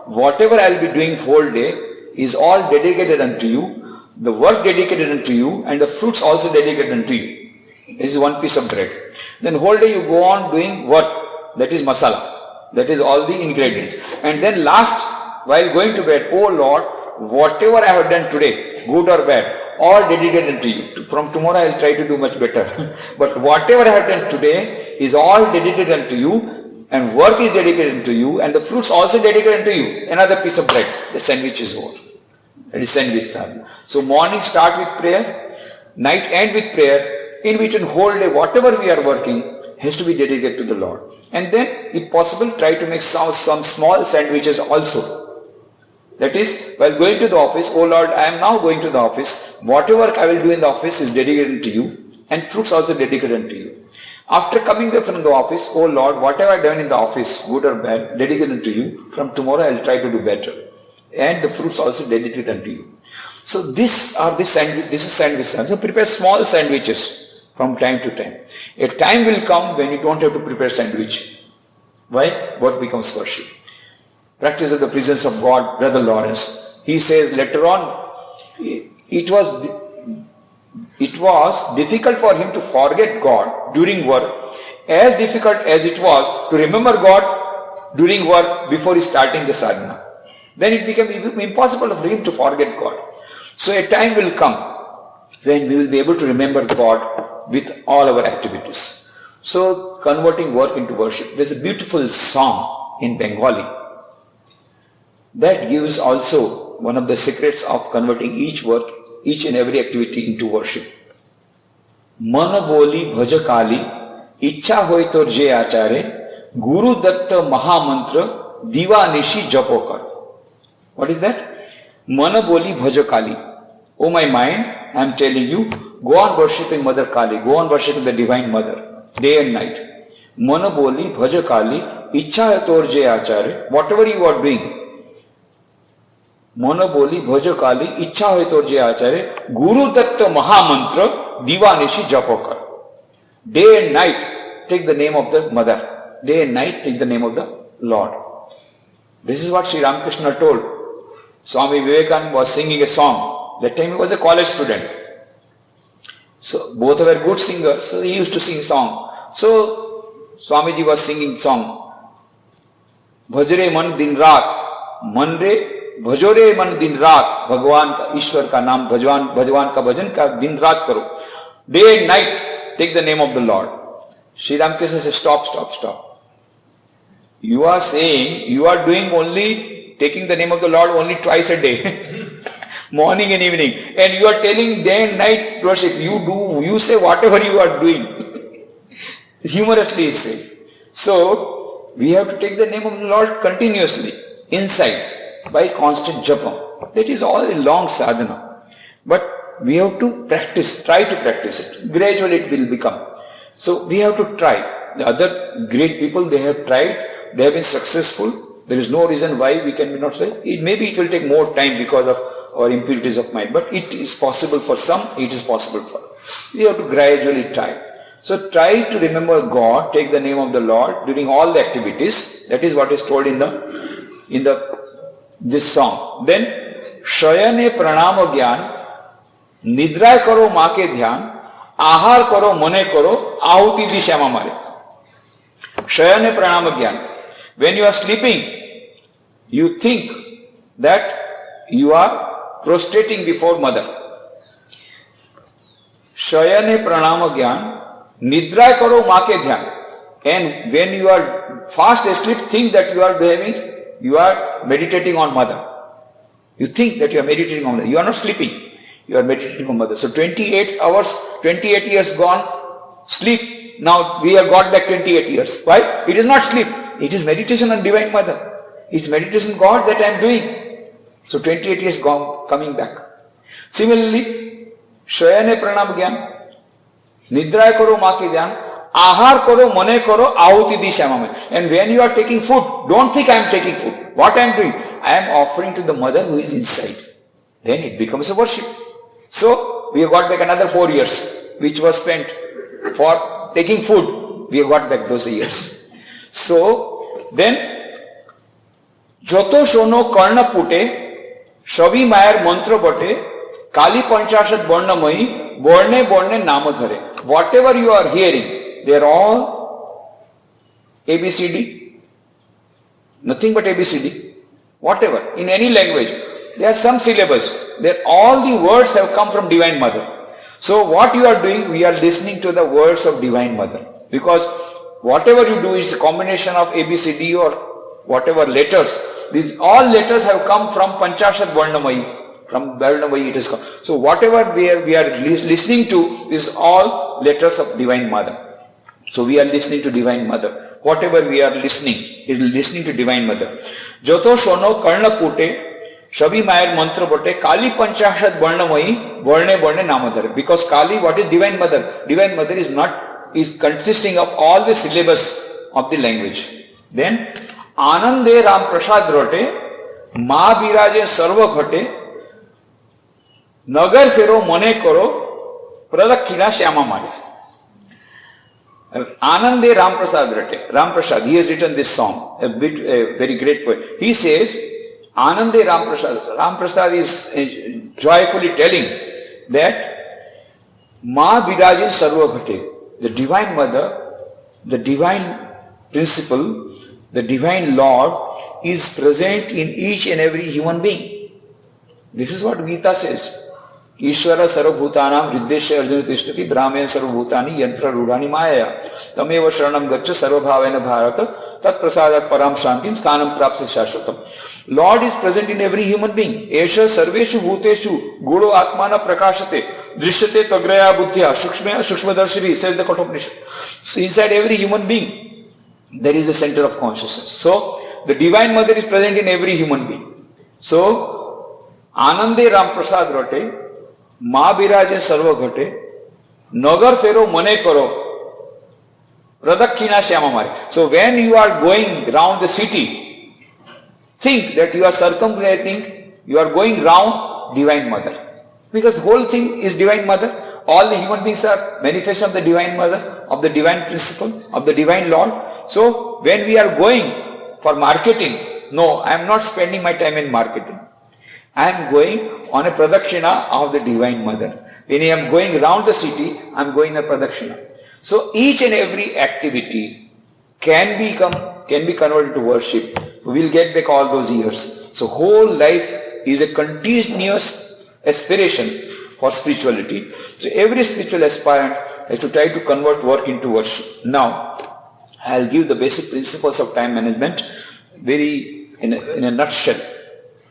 whatever I will be doing whole day is all dedicated unto you, the work dedicated unto you, and the fruits also dedicated unto you. This is one piece of bread. Then whole day you go on doing work, that is masala, that is all the ingredients. And then last, while going to bed, oh Lord, whatever I have done today, good or bad, all dedicated to you. From tomorrow I will try to do much better. But whatever I have done today is all dedicated unto you, and work is dedicated to you, and the fruits also dedicated to you. Another piece of bread, the sandwich is over. That is sandwich sadhana. So morning start with prayer, night end with prayer. In between whole day, whatever we are working has to be dedicated to the Lord. And then, if possible, try to make some small sandwiches also. That is, while going to the office, oh Lord, I am now going to the office. Whatever I will do in the office is dedicated to you, and fruits also dedicated to you. After coming back from the office, oh Lord, whatever I have done in the office, good or bad, dedicated to you. From tomorrow I will try to do better. And the fruits also dedicated unto you. So this is sandwich. So prepare small sandwiches from time to time. A time will come when you don't have to prepare sandwich. Why? Work becomes worship. Practice of the presence of God, Brother Lawrence. He says later on, it was it was difficult for him to forget God during work, as difficult as it was to remember God during work before starting the sadhana. Then it became impossible for him to forget God. So a time will come when we will be able to remember God with all our activities. So converting work into worship. There's a beautiful song in Bengali that gives also one of the secrets of converting each work, each and every activity into worship. मन बोली भज काली इच्छा होय तो जे आचारे गुरु दत्त महामंत्र दिवानिशी जपो कर. What is that? मन बोली भज काली. Oh my mind, I am telling you, go on worshipping Mother Kali, go on worshipping the Divine Mother, day and night. मन बोली भज काली इच्छा है तोर जे आचारे. Whatever you are doing, मन बोली भज काली इच्छा है तोर जे आचारे गुरु दत्त महामंत्र दिवानिशी जपो कर. Day and night, take the name of the Mother. Day and night, take the name of the Lord. This is what Sri Ramakrishna told. Swami Vivekananda was singing a song. That time he was a college student. So both were good singers. So he used to sing song. So Swamiji was singing song. भजरे मन दिन रात, मन रे भजोरे मन दिन रात, भगवान का ईश्वर का नाम भगवान का भजन का दिन रात करो. Day and night, take the name of the Lord. Sri Ramakrishna says, stop. You are saying, you are doing only, taking the name of the Lord only twice a day. Morning and evening. And you are telling day and night worship. You say whatever you are doing. Humorously he says. So, we have to take the name of the Lord continuously, inside, by constant japa. That is all a long sadhana. But we have to practice, try to practice it. Gradually it will become. So we have to try. The other great people, they have tried, they have been successful. There is no reason why we can be not say. Maybe it will take more time because of our impurities of mind, but it is possible for some, it is possible for others. We have to gradually try. So try to remember God, take the name of the Lord during all the activities. That is what is told in this song. Then Shayane Pranama Gyan, Nidra karo maa ke dhyan, Ahar karo mane karo, Ahuti di shama mare. Shayane Pranama Gyan. When you are sleeping, you think that you are prostrating before Mother. Shayane Pranama Gyan, Nidra karo maa ke dhyan. And when you are fast asleep, think that you are meditating on Mother. You think that you are meditating on Mother. You are not sleeping. You are meditating on Mother. So 28 hours, 28 years gone, sleep. Now we have got back 28 years. Why? It is not sleep. It is meditation on Divine Mother. It is meditation God that I am doing. So 28 years gone, coming back. Similarly, Shayane Pranam Gyan, Nidra karo maa ke dhyan, Ahar karo mane karo, Ahuti di shama. And when you are taking food, don't think I am taking food. What I am doing? I am offering to the Mother who is inside. Then it becomes a worship. So, we have got back another 4 years, which was spent for taking food. We have got back those years. So, then, Joto shono karna pute, shavi mayar mantra bate, kali panchashat bornamayi, borne nama dhare. Whatever you are hearing, they are all ABCD. Nothing but ABCD. Whatever, in any language. There are some syllables. That all the words have come from Divine Mother. So what you are doing, we are listening to the words of Divine Mother. Because whatever you do is a combination of ABCD or whatever letters. These all letters have come from Panchashat Varnamayi. From Varnamayi it has come. So whatever we are listening to is all letters of Divine Mother. So we are listening to Divine Mother. Whatever we are listening is listening to Divine Mother. Joto shono karna pute, Shabi Mayar mantra bote, Kali Panchashat Varnamayi, Varne Namadhara. Because Kali, what is Divine Mother? Divine Mother is consisting of all the syllabus of the language. Then, Anande Ram Prasad rote, Ma Biraje Sarva Ghate, Nagar Fero Mane Koro, Pradakkhina Shyama Mare. Anande Ram Prasad rote. Ram Prasad, he has written this song, a very great poet. He says, Anande Ram Prasad. Ram Prasad is joyfully telling that Ma Birajin Sarva Ghate. The Divine Mother, the Divine Principle, the Divine Lord is present in each and every human being. This is what Gita says. Ishvara sarvabhutanam hriddesya arjuna tishtati brahmaya sarvabhutani yantra rudhani maya tameva sharanam gaccha sarvabhavena bharata tat prasadat param shantim sthanam prapse shashvatam. Lord is present in every human being. Esha sarveshu bhuteshu gudo atmana prakashate drishyate tagraya buddhya shukshmadarshini, says the Kathopanishad. So inside every human being there is a center of consciousness. So the Divine Mother is present in every human being. So Anande Ram Prasad Rate Ma Biraje Sarva Ghate Nagar Fero Mane Karo Pradakshina Shyama Mare. So when you are going round the city, think that you are circumnating, you are going round Divine Mother. Because the whole thing is Divine Mother. All the human beings are manifestation of the Divine Mother, of the Divine Principle, of the Divine Lord. So when we are going for marketing, no, I am not spending my time in marketing. I am going on a pradakshina of the Divine Mother. When I am going around the city, I am going a pradakshina. So each and every activity can be converted to worship. We will get back all those years. So whole life is a continuous aspiration for spirituality. So every spiritual aspirant has to try to convert work into worship. Now, I'll give the basic principles of time management in a nutshell.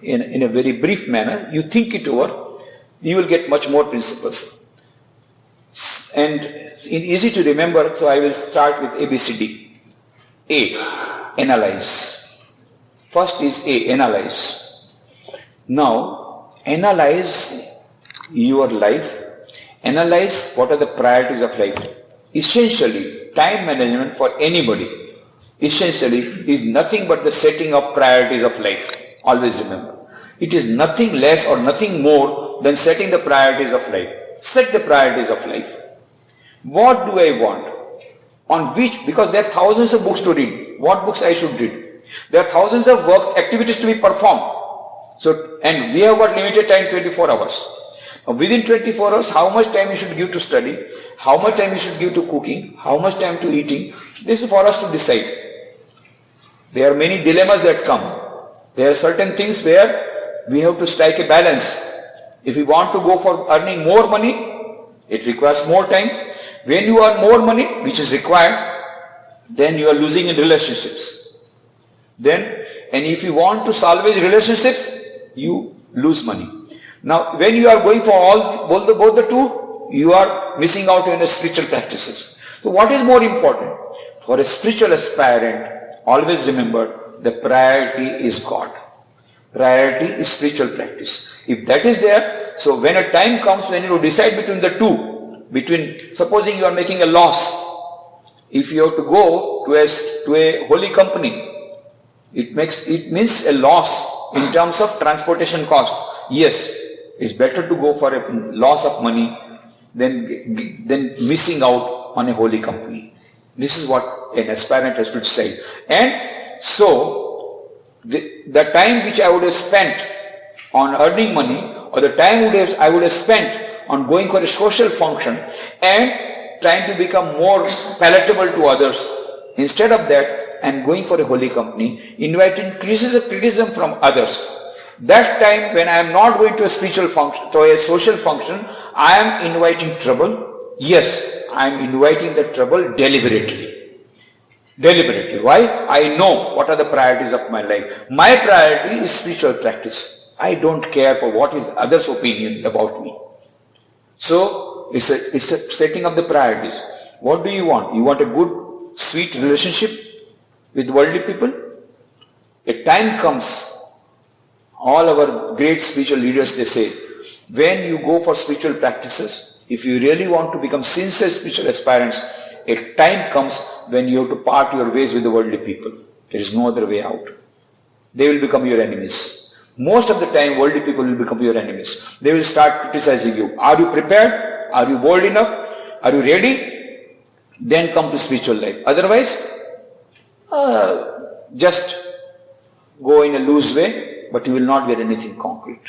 In a very brief manner, you think it over, you will get much more principles. And it's easy to remember, so I will start with ABCD. A, analyze. First is A, analyze. Now, analyze your life, analyze what are the priorities of life. Essentially, time management for anybody, essentially is nothing but the setting of priorities of life. Always remember. It is nothing less or nothing more than setting the priorities of life. Set the priorities of life. What do I want? On which? Because there are thousands of books to read. What books I should read? There are thousands of work activities to be performed. So, and we have got limited time, 24 hours. Now, within 24 hours, how much time you should give to study? How much time you should give to cooking? How much time to eating? This is for us to decide. There are many dilemmas that come. There are certain things where we have to strike a balance. If we want to go for earning more money, it requires more time. When you earn more money, which is required, then you are losing in relationships. And if you want to salvage relationships, you lose money. Now, when you are going for both the two, you are missing out on the spiritual practices. So what is more important? For a spiritual aspirant, always remember the priority is God. Priority is spiritual practice. If that is there, so when a time comes when you decide between the two, supposing you are making a loss, if you have to go to a holy company, it means a loss in terms of transportation cost. Yes, it's better to go for a loss of money than missing out on a holy company. This is what an aspirant has to decide. And so, the time which I would have spent on earning money, or the time I would have spent on going for a social function and trying to become more palatable to others, instead of that, I am going for a holy company, inviting criticism from others. That time when I am not going to a spiritual function, to a social function, I am inviting trouble. Yes, I am inviting the trouble deliberately. Why? I know what are the priorities of my life. My priority is spiritual practice. I don't care for what is others' opinion about me. So, it's a setting of the priorities. What do you want? You want a good, sweet relationship with worldly people? A time comes, all our great spiritual leaders, they say, when you go for spiritual practices, if you really want to become sincere spiritual aspirants, a time comes when you have to part your ways with the worldly people. There is no other way out. They will become your enemies. Most of the time, worldly people will become your enemies. They will start criticizing you. Are you prepared? Are you bold enough? Are you ready? Then come to spiritual life. Otherwise, just go in a loose way, but you will not get anything concrete.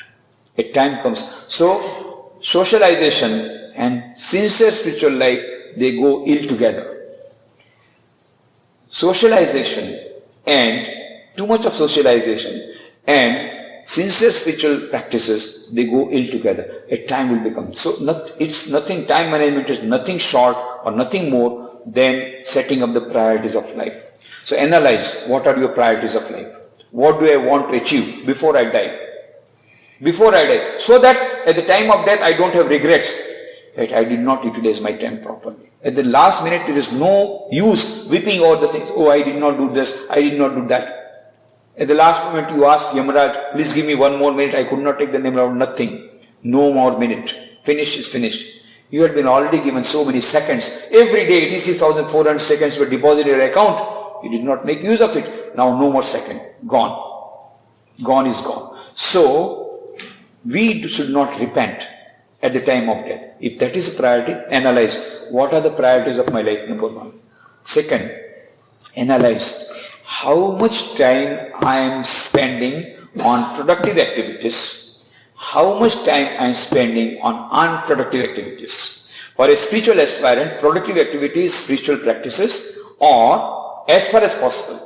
A time comes. So, socialization and sincere spiritual life, they go ill together. Socialization and too much of socialization and sincere spiritual practices, they go ill together. A time will become. So it's nothing, time management is nothing short or nothing more than setting up the priorities of life. So analyze, what are your priorities of life? What do I want to achieve before I die? Before I die. So that at the time of death I don't have regrets that I did not utilize my time properly. At the last minute there is no use weeping over the things. Oh, I did not do this, I did not do that. At the last moment you ask Yamaraj, please give me one more minute, I could not take the name out, nothing. No more minute. Finish is finished. You had been already given so many seconds. Every day 86,400 seconds were deposited in your account. You did not make use of it. Now no more second. Gone. Gone is gone. So, we should not repent at the time of death. If that is a priority, analyze what are the priorities of my life, number one. Second, analyze how much time I am spending on productive activities, how much time I am spending on unproductive activities. For a spiritual aspirant, productive activities, spiritual practices, or as far as possible.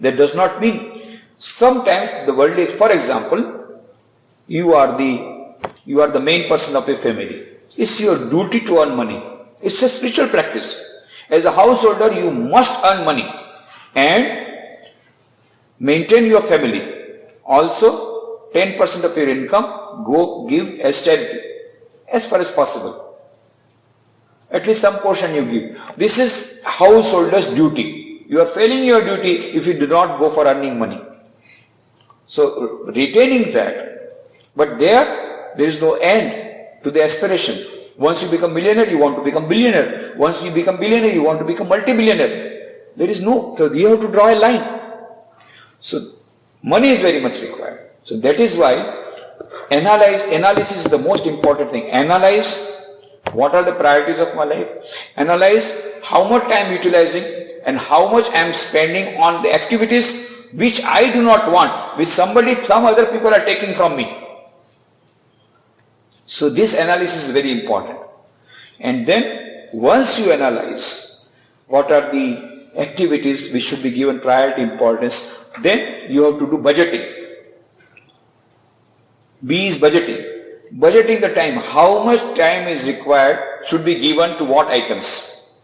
That does not mean sometimes the worldly, for example, you are the main person of a family. It's your duty to earn money. It's a spiritual practice. As a householder, you must earn money and maintain your family. Also, 10% of your income go give as charity, as far as possible. At least some portion you give. This is householder's duty. You are failing your duty if you do not go for earning money. So, retaining that, but there is no end to the aspiration. Once you become millionaire, you want to become billionaire. Once you become billionaire, you want to become multi-billionaire. There is no, so you have to draw a line. So, money is very much required. So, that is why analysis is the most important thing. Analyze what are the priorities of my life. Analyze how much I am utilizing and how much I am spending on the activities which I do not want, which some other people are taking from me. So this analysis is very important. And then once you analyze what are the activities which should be given priority importance, then you have to do budgeting. B is budgeting. Budgeting the time. How much time is required should be given to what items.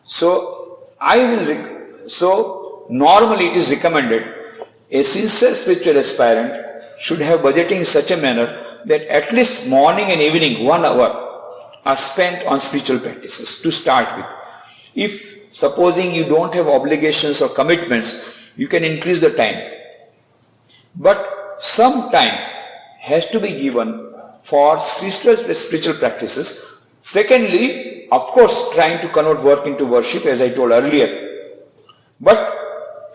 So normally it is recommended a sincere spiritual aspirant should have budgeting in such a manner that at least morning and evening 1 hour are spent on spiritual practices to start with. If supposing you don't have obligations or commitments, you can increase the time. But some time has to be given for spiritual practices. Secondly, of course, trying to convert work into worship, as I told earlier. But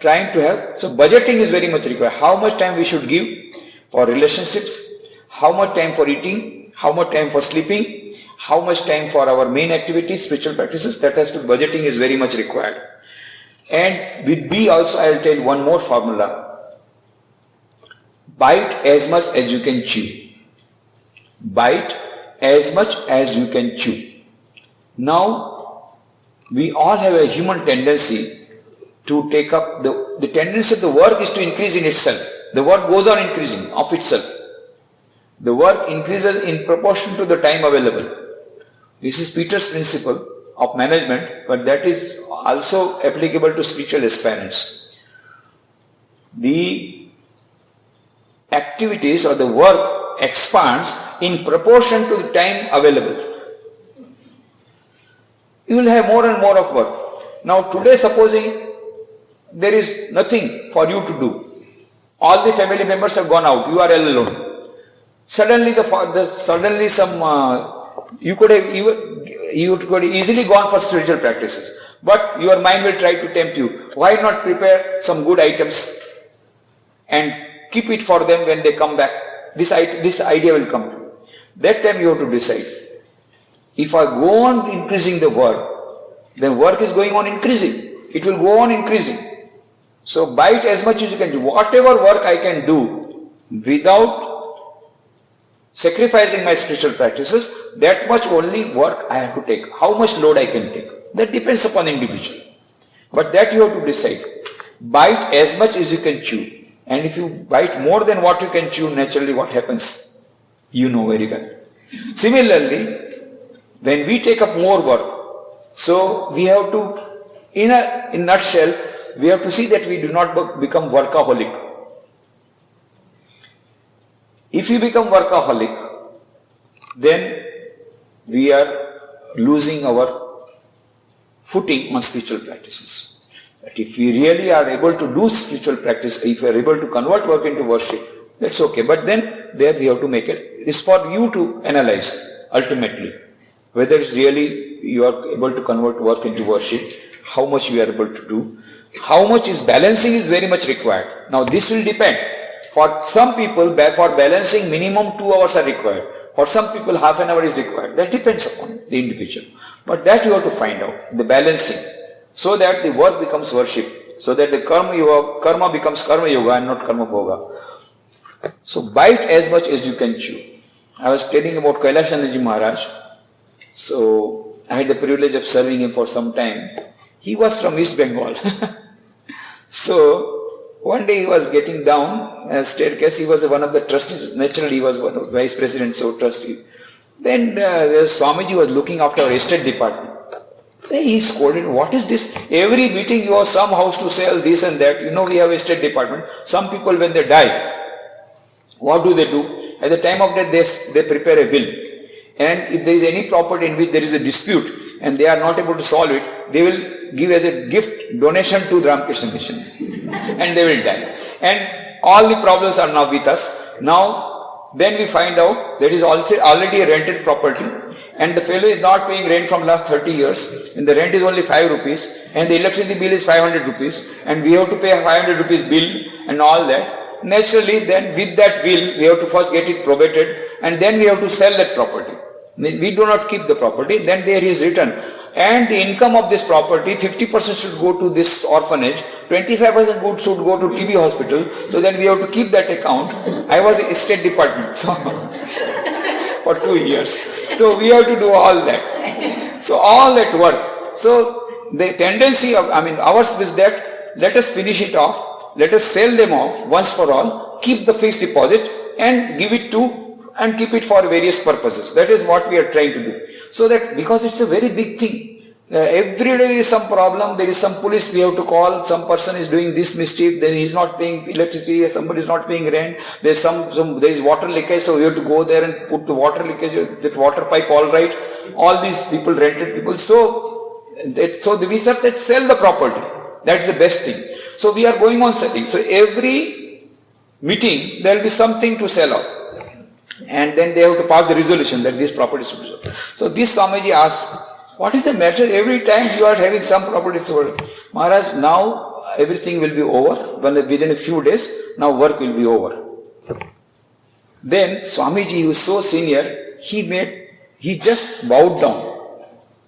trying to have, so budgeting is very much required. How much time we should give for relationships, how much time for eating, how much time for sleeping, how much time for our main activities, spiritual practices, that has to, budgeting is very much required. And with B also I will tell one more formula. Bite as much as you can chew. Bite as much as you can chew. Now, we all have a human tendency to take up, the tendency of the work is to increase in itself. The work goes on increasing of itself. The work increases in proportion to the time available. This is Peter's principle of management, but that is also applicable to spiritual aspirants. The activities or the work expands in proportion to the time available. You will have more and more of work. Now today, supposing there is nothing for you to do. All the family members have gone out. You are all alone. Suddenly, you could have easily gone for spiritual practices. But your mind will try to tempt you. Why not prepare some good items and keep it for them when they come back? This idea will come to you. That time you have to decide. If I go on increasing the work, then work is going on increasing. It will go on increasing. So bite as much as you can do. Whatever work I can do without sacrificing my spiritual practices, that much only work I have to take. How much load I can take. That depends upon individual. But that you have to decide. Bite as much as you can chew. And if you bite more than what you can chew, naturally what happens? You know very well. Similarly, when we take up more work, so we have to, in a nutshell, we have to see that we do not become workaholic. If we become workaholic, then we are losing our footing on spiritual practices. But if we really are able to do spiritual practice, if we are able to convert work into worship, that's okay. But then there we have to make it. It's for you to analyze ultimately whether it's really you are able to convert work into worship, how much you are able to do, how much is balancing is very much required. Now this will depend. For some people, for balancing minimum 2 hours are required. For some people half an hour is required. That depends upon the individual. But that you have to find out, the balancing, so that the work becomes worship, so that the karma becomes karma yoga and not karma bhoga. So bite as much as you can chew. I was telling about Kailashanandaji Maharaj. So I had the privilege of serving him for some time. He was from East Bengal. So one day he was getting down a staircase. He was one of the trustees. Naturally, he was one of vice president, so trustee. Then Swamiji was looking after our estate department. Then he scolded, "What is this? Every meeting you have some house to sell, this and that. You know we have estate department. Some people when they die, what do? At the time of death, they prepare a will. And if there is any property in which there is a dispute and they are not able to solve it, they will give as a gift donation to the Ramakrishna Mission. And they will die. And all the problems are now with us. Now, then we find out that is also already a rented property and the fellow is not paying rent from last 30 years and the rent is only 5 rupees and the electricity bill is 500 rupees and we have to pay a 500 rupees bill and all that. Naturally, then with that will, we have to first get it probated and then we have to sell that property. We do not keep the property, then there is return. And the income of this property, 50% should go to this orphanage, 25% should go to TB hospital, so then we have to keep that account. I was in State Department so for 2 years. So we have to do all that. So all that work. So the tendency of, ours is that let us finish it off, let us sell them off once for all, keep the fixed deposit and give it to and keep it for various purposes. That is what we are trying to do. So that, because it's a very big thing. Every day there is some problem, there is some police we have to call, some person is doing this mischief, then he is not paying electricity, somebody is not paying rent, there is water leakage, so we have to go there and put the water leakage, that water pipe all right. All these people, rented people, so we said that sell the property. That's the best thing. So we are going on selling. So every meeting there will be something to sell off. And then they have to pass the resolution that this property should be sold. So this Swamiji asked, what is the matter? Every time you are having some property sold. Maharaj, now everything will be over. Within a few days, now work will be over. Then Swamiji, who was so senior, he just bowed down.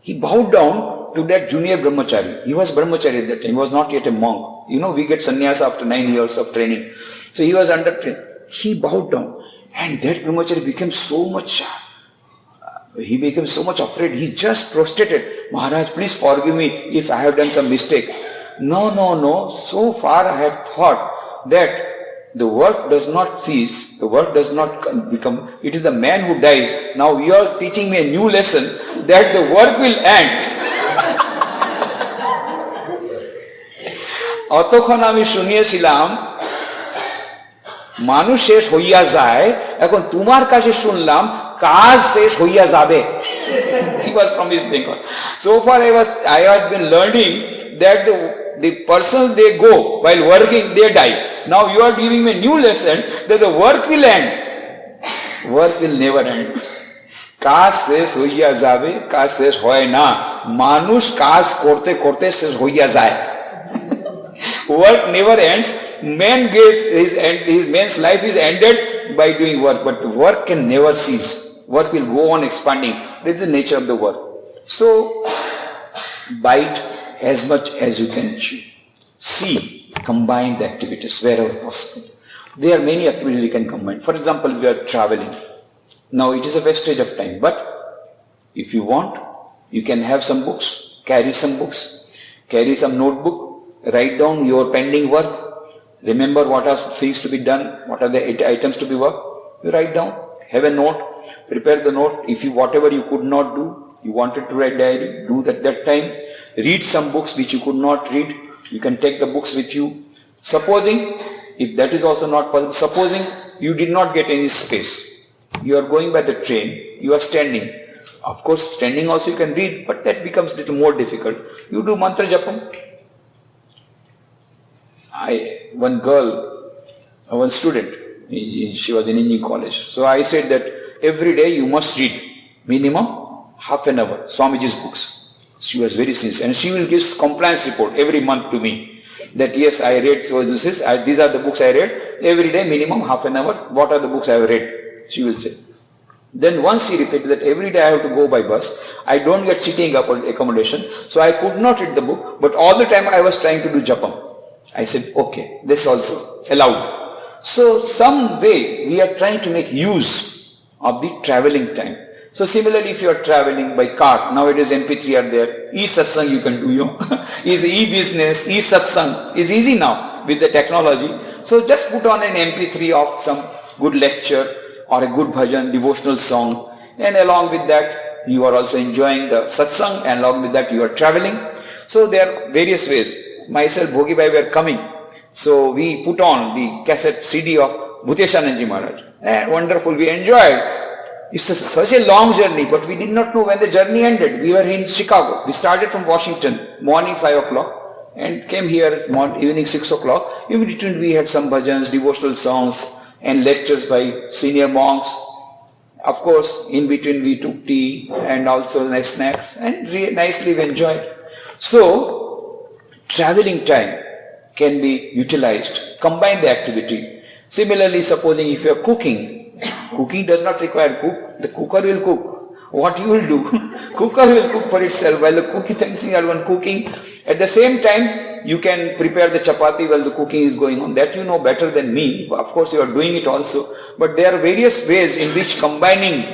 He bowed down to that junior brahmachari. He was brahmachari at that time. He was not yet a monk. You know, we get sannyasa after 9 years of training. So he was under training. He bowed down. And that brahmachari became so much afraid. He just prostrated. Maharaj, please forgive me if I have done some mistake. No. So far I had thought that the work does not cease. The work does not become. It is the man who dies. Now you are teaching me a new lesson that the work will end. অতক্ষণ আমি শুনিয়েছিলাম মানুষ শেষ হইয়া যায়, এখন তোমার কাছে শুনলাম কাজ শেষ হইয়া যাবে. He was from East Bengal. So far I had been learning that the persons they go while working, they die. Now you are giving me a new lesson that the work will end. Work will never end. কাজ শেষ হইয়া যাবে, কাজ শেষ হয় না, মানুষ কাজ করতে করতে শেষ হইয়া যায়. Work never ends. Man gets his man's life is ended by doing work, but the work can never cease. Work will go on expanding. This is the nature of the work. So, bite as much as you can chew. See, combine the activities wherever possible. There are many activities we can combine. For example, we are traveling. Now it is a wastage of time, but if you want, you can have some books, carry some notebook, write down your pending work, remember what are things to be done, what are the items to be worked, you write down, have a note, prepare the note. If you, whatever you could not do, you wanted to write diary, do that time. Read some books which you could not read, you can take the books with you. Supposing, if that is also not possible, supposing you did not get any space, you are going by the train, you are standing. Of course, standing also you can read, but that becomes a little more difficult. You do mantra japam. One student, she was in engineering college. So I said that every day you must read minimum half an hour Swamiji's books. She was very sincere, and she will give compliance report every month to me that yes, I read, so these are the books I read every day, minimum half an hour. What are the books I have read? She will say. Then once she repeated that every day I have to go by bus, I don't get sitting accommodation, so I could not read the book, but all the time I was trying to do japam. I said, okay, this also allowed. So some way we are trying to make use of the traveling time. So similarly, if you are traveling by car, nowadays MP3 are there, e-satsang you can do, is e-business, e-satsang is easy now with the technology. So just put on an MP3 of some good lecture or a good bhajan, devotional song, and along with that you are also enjoying the satsang, and along with that you are traveling. So there are various ways. Myself, Bhogi Bhai were coming, so we put on the cassette CD of Bhuteshananji Maharaj, and wonderful, we enjoyed. It's such a long journey, but we did not know when the journey ended. We were in Chicago. We started from Washington, morning 5 o'clock, and came here evening 6 o'clock. In between we had some bhajans, devotional songs, and lectures by senior monks. Of course, in between we took tea and also nice snacks, and nicely we enjoyed. So, traveling time can be utilized, combine the activity. Similarly, supposing if you are cooking, cooking does not require cook, the cooker will cook. What you will do? Cooker will cook for itself while the cooking. At the same time, you can prepare the chapati while the cooking is going on. That you know better than me. Of course, you are doing it also. But there are various ways in which combining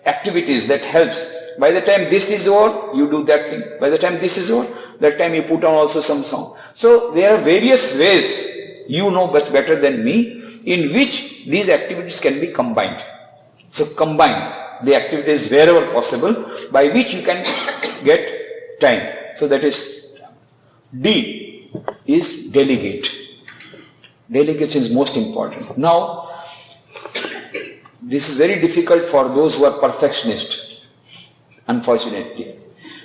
activities that helps. By the time this is over, you do that thing. By the time this is over, that time you put on also some song. So there are various ways, you know much better than me, in which these activities can be combined. So combine the activities wherever possible, by which you can get time. So that is D is delegate. Delegation is most important. Now, this is very difficult for those who are perfectionists, unfortunately.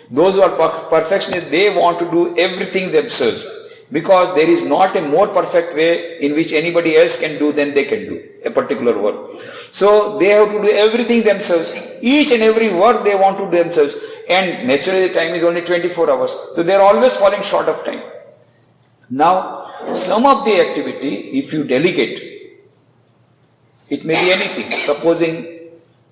Those who are perfectionists, they want to do everything themselves, because there is not a more perfect way in which anybody else can do than they can do a particular work. So they have to do everything themselves. Each and every work they want to do themselves, and naturally the time is only 24 hours. So they are always falling short of time. Now, some of the activity, if you delegate, it may be anything.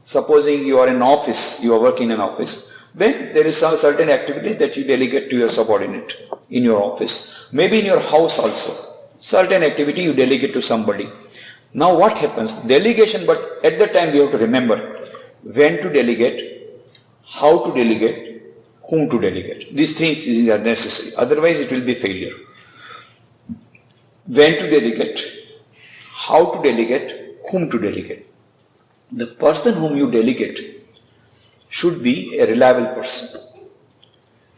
Supposing you are in office, you are working in an office, then there is some certain activity that you delegate to your subordinate in your office. Maybe in your house also. Certain activity you delegate to somebody. Now what happens? Delegation, but at the time we have to remember when to delegate, how to delegate, whom to delegate. These things are necessary. Otherwise it will be failure. When to delegate, how to delegate, whom to delegate. The person whom you delegate should be a reliable person.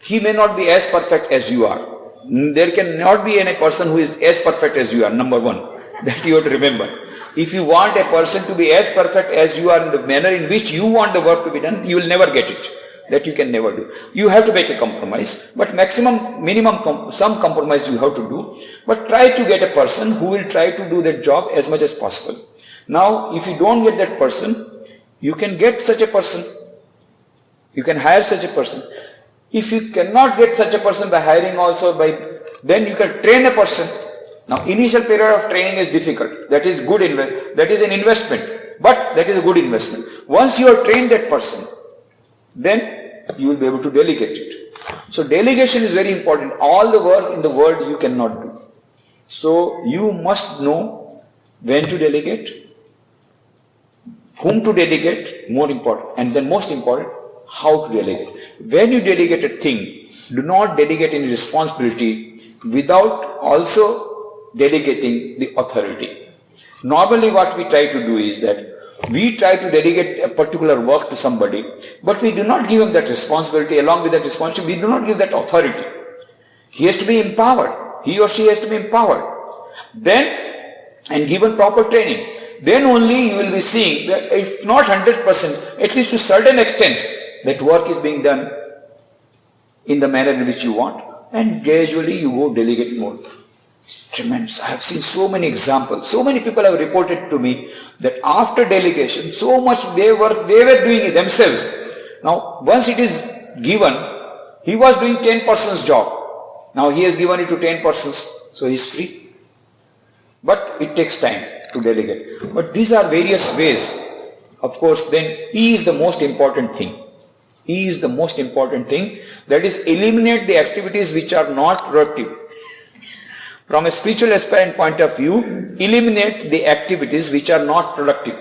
He may not be as perfect as you are. There cannot be any person who is as perfect as you are, number one. That you have to remember. If you want a person to be as perfect as you are in the manner in which you want the work to be done, you will never get it. That you can never do. You have to make a compromise, but minimum, some compromise you have to do. But try to get a person who will try to do that job as much as possible. Now, if you don't get that person, you can get such a person. You can hire such a person. If you cannot get such a person by hiring also, then you can train a person. Now, initial period of training is difficult. That is good. That is an investment. But that is a good investment. Once you have trained that person, then you will be able to delegate it. So delegation is very important. All the work in the world you cannot do. So you must know when to delegate, whom to delegate, more important, and then most important, how to delegate. When you delegate a thing, do not delegate any responsibility without also delegating the authority. Normally what we try to do is that we try to delegate a particular work to somebody, but we do not give him that responsibility. Along with that responsibility, we do not give that authority. He has to be empowered. He or she has to be empowered. Then, and given proper training, then only you will be seeing that if not 100%, at least to a certain extent, that work is being done in the manner in which you want, and gradually you go delegate more. Tremendous. I have seen so many examples. So many people have reported to me that after delegation, so much they were doing it themselves. Now, once it is given, he was doing 10 persons job. Now he has given it to 10 persons, so he is free. But it takes time to delegate. But these are various ways. Of course, then E is the most important thing. E is the most important thing. That is, eliminate the activities which are not productive. From a spiritual aspirant point of view, eliminate the activities which are not productive.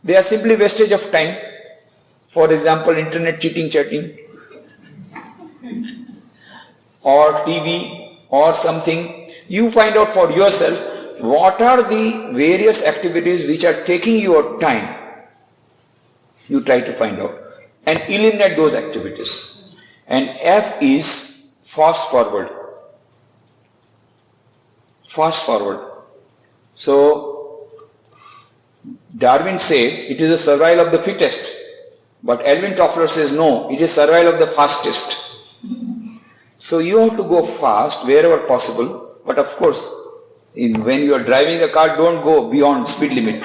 They are simply wastage of time. For example, internet cheating, chatting, or TV, or something. You find out for yourself what are the various activities which are taking your time. You try to find out and eliminate those activities. And F is fast forward. Fast forward. So, Darwin said it is a survival of the fittest, but Alvin Toffler says no, it is survival of the fastest. So you have to go fast wherever possible, but of course, when you are driving a car, don't go beyond speed limit.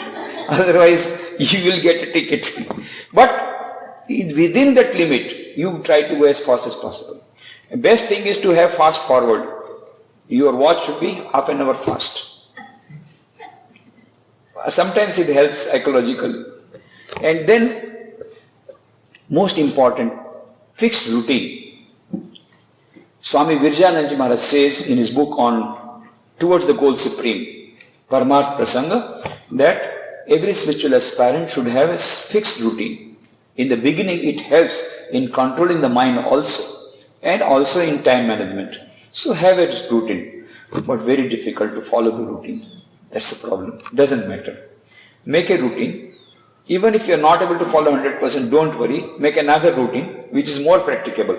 Otherwise, you will get a ticket. But within that limit, you try to go as fast as possible. The best thing is to have fast forward. Your watch should be half an hour fast. Sometimes it helps psychologically. And then, most important, fixed routine. Swami Virjanandaji Maharaj says in his book on Towards the Goal Supreme, Paramarth Prasanga, that every spiritual aspirant should have a fixed routine. In the beginning, it helps in controlling the mind also, and also in time management. So have a routine, but very difficult to follow the routine. That's the problem. Doesn't matter. Make a routine. Even if you're not able to follow 100%, don't worry. Make another routine which is more practicable.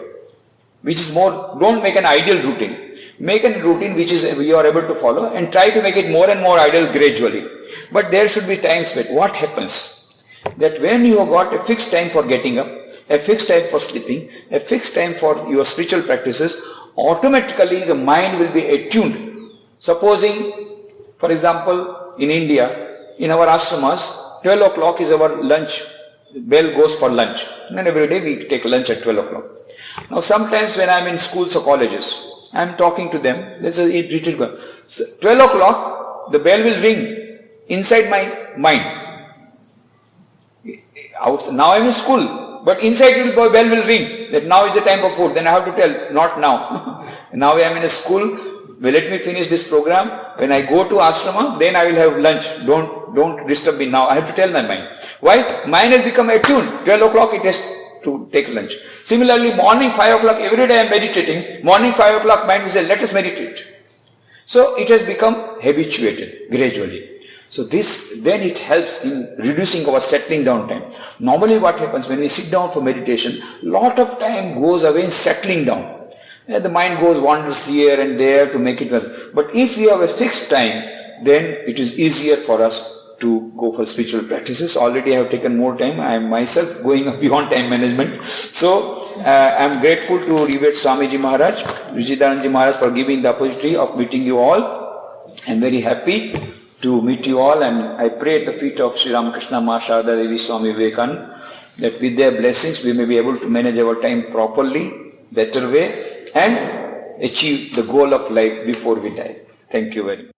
Don't make an ideal routine. Make a routine which is you are able to follow and try to make it more and more ideal gradually. But there should be time spent. What happens? That when you have got a fixed time for getting up, a fixed time for sleeping, a fixed time for your spiritual practices, automatically the mind will be attuned. Supposing, for example, in India, in our ashramas, 12 o'clock is our lunch. The bell goes for lunch. And every day we take lunch at 12 o'clock. Now sometimes when I'm in schools or colleges, I'm talking to them, there's a retreat going. 12 o'clock, the bell will ring inside my mind. Now I'm in school, but inside the bell will ring that now is the time for food. Then I have to tell, not now. Now I am in a school, well, let me finish this program. When I go to ashrama, then I will have lunch. Don't disturb me now. I have to tell my mind. Why? Mind has become attuned. 12 o'clock it has to take lunch. Similarly, morning 5 o'clock, every day I am meditating. Morning 5 o'clock, mind will say, let us meditate. So it has become habituated gradually. So this, then it helps in reducing our settling down time. Normally what happens when we sit down for meditation, lot of time goes away in settling down. The mind wanders here and there to make it well. But if we have a fixed time, then it is easier for us to go for spiritual practices. Already I have taken more time. I am myself going beyond time management. So I am grateful to Revered Swamiji Maharaj, Vichidanand Maharaj, for giving the opportunity of meeting you all. I am very happy to meet you all, and I pray at the feet of Sri Ramakrishna Ma Sharda Devi Swami Vivekananda that with their blessings we may be able to manage our time properly, better way, and achieve the goal of life before we die. Thank you very much.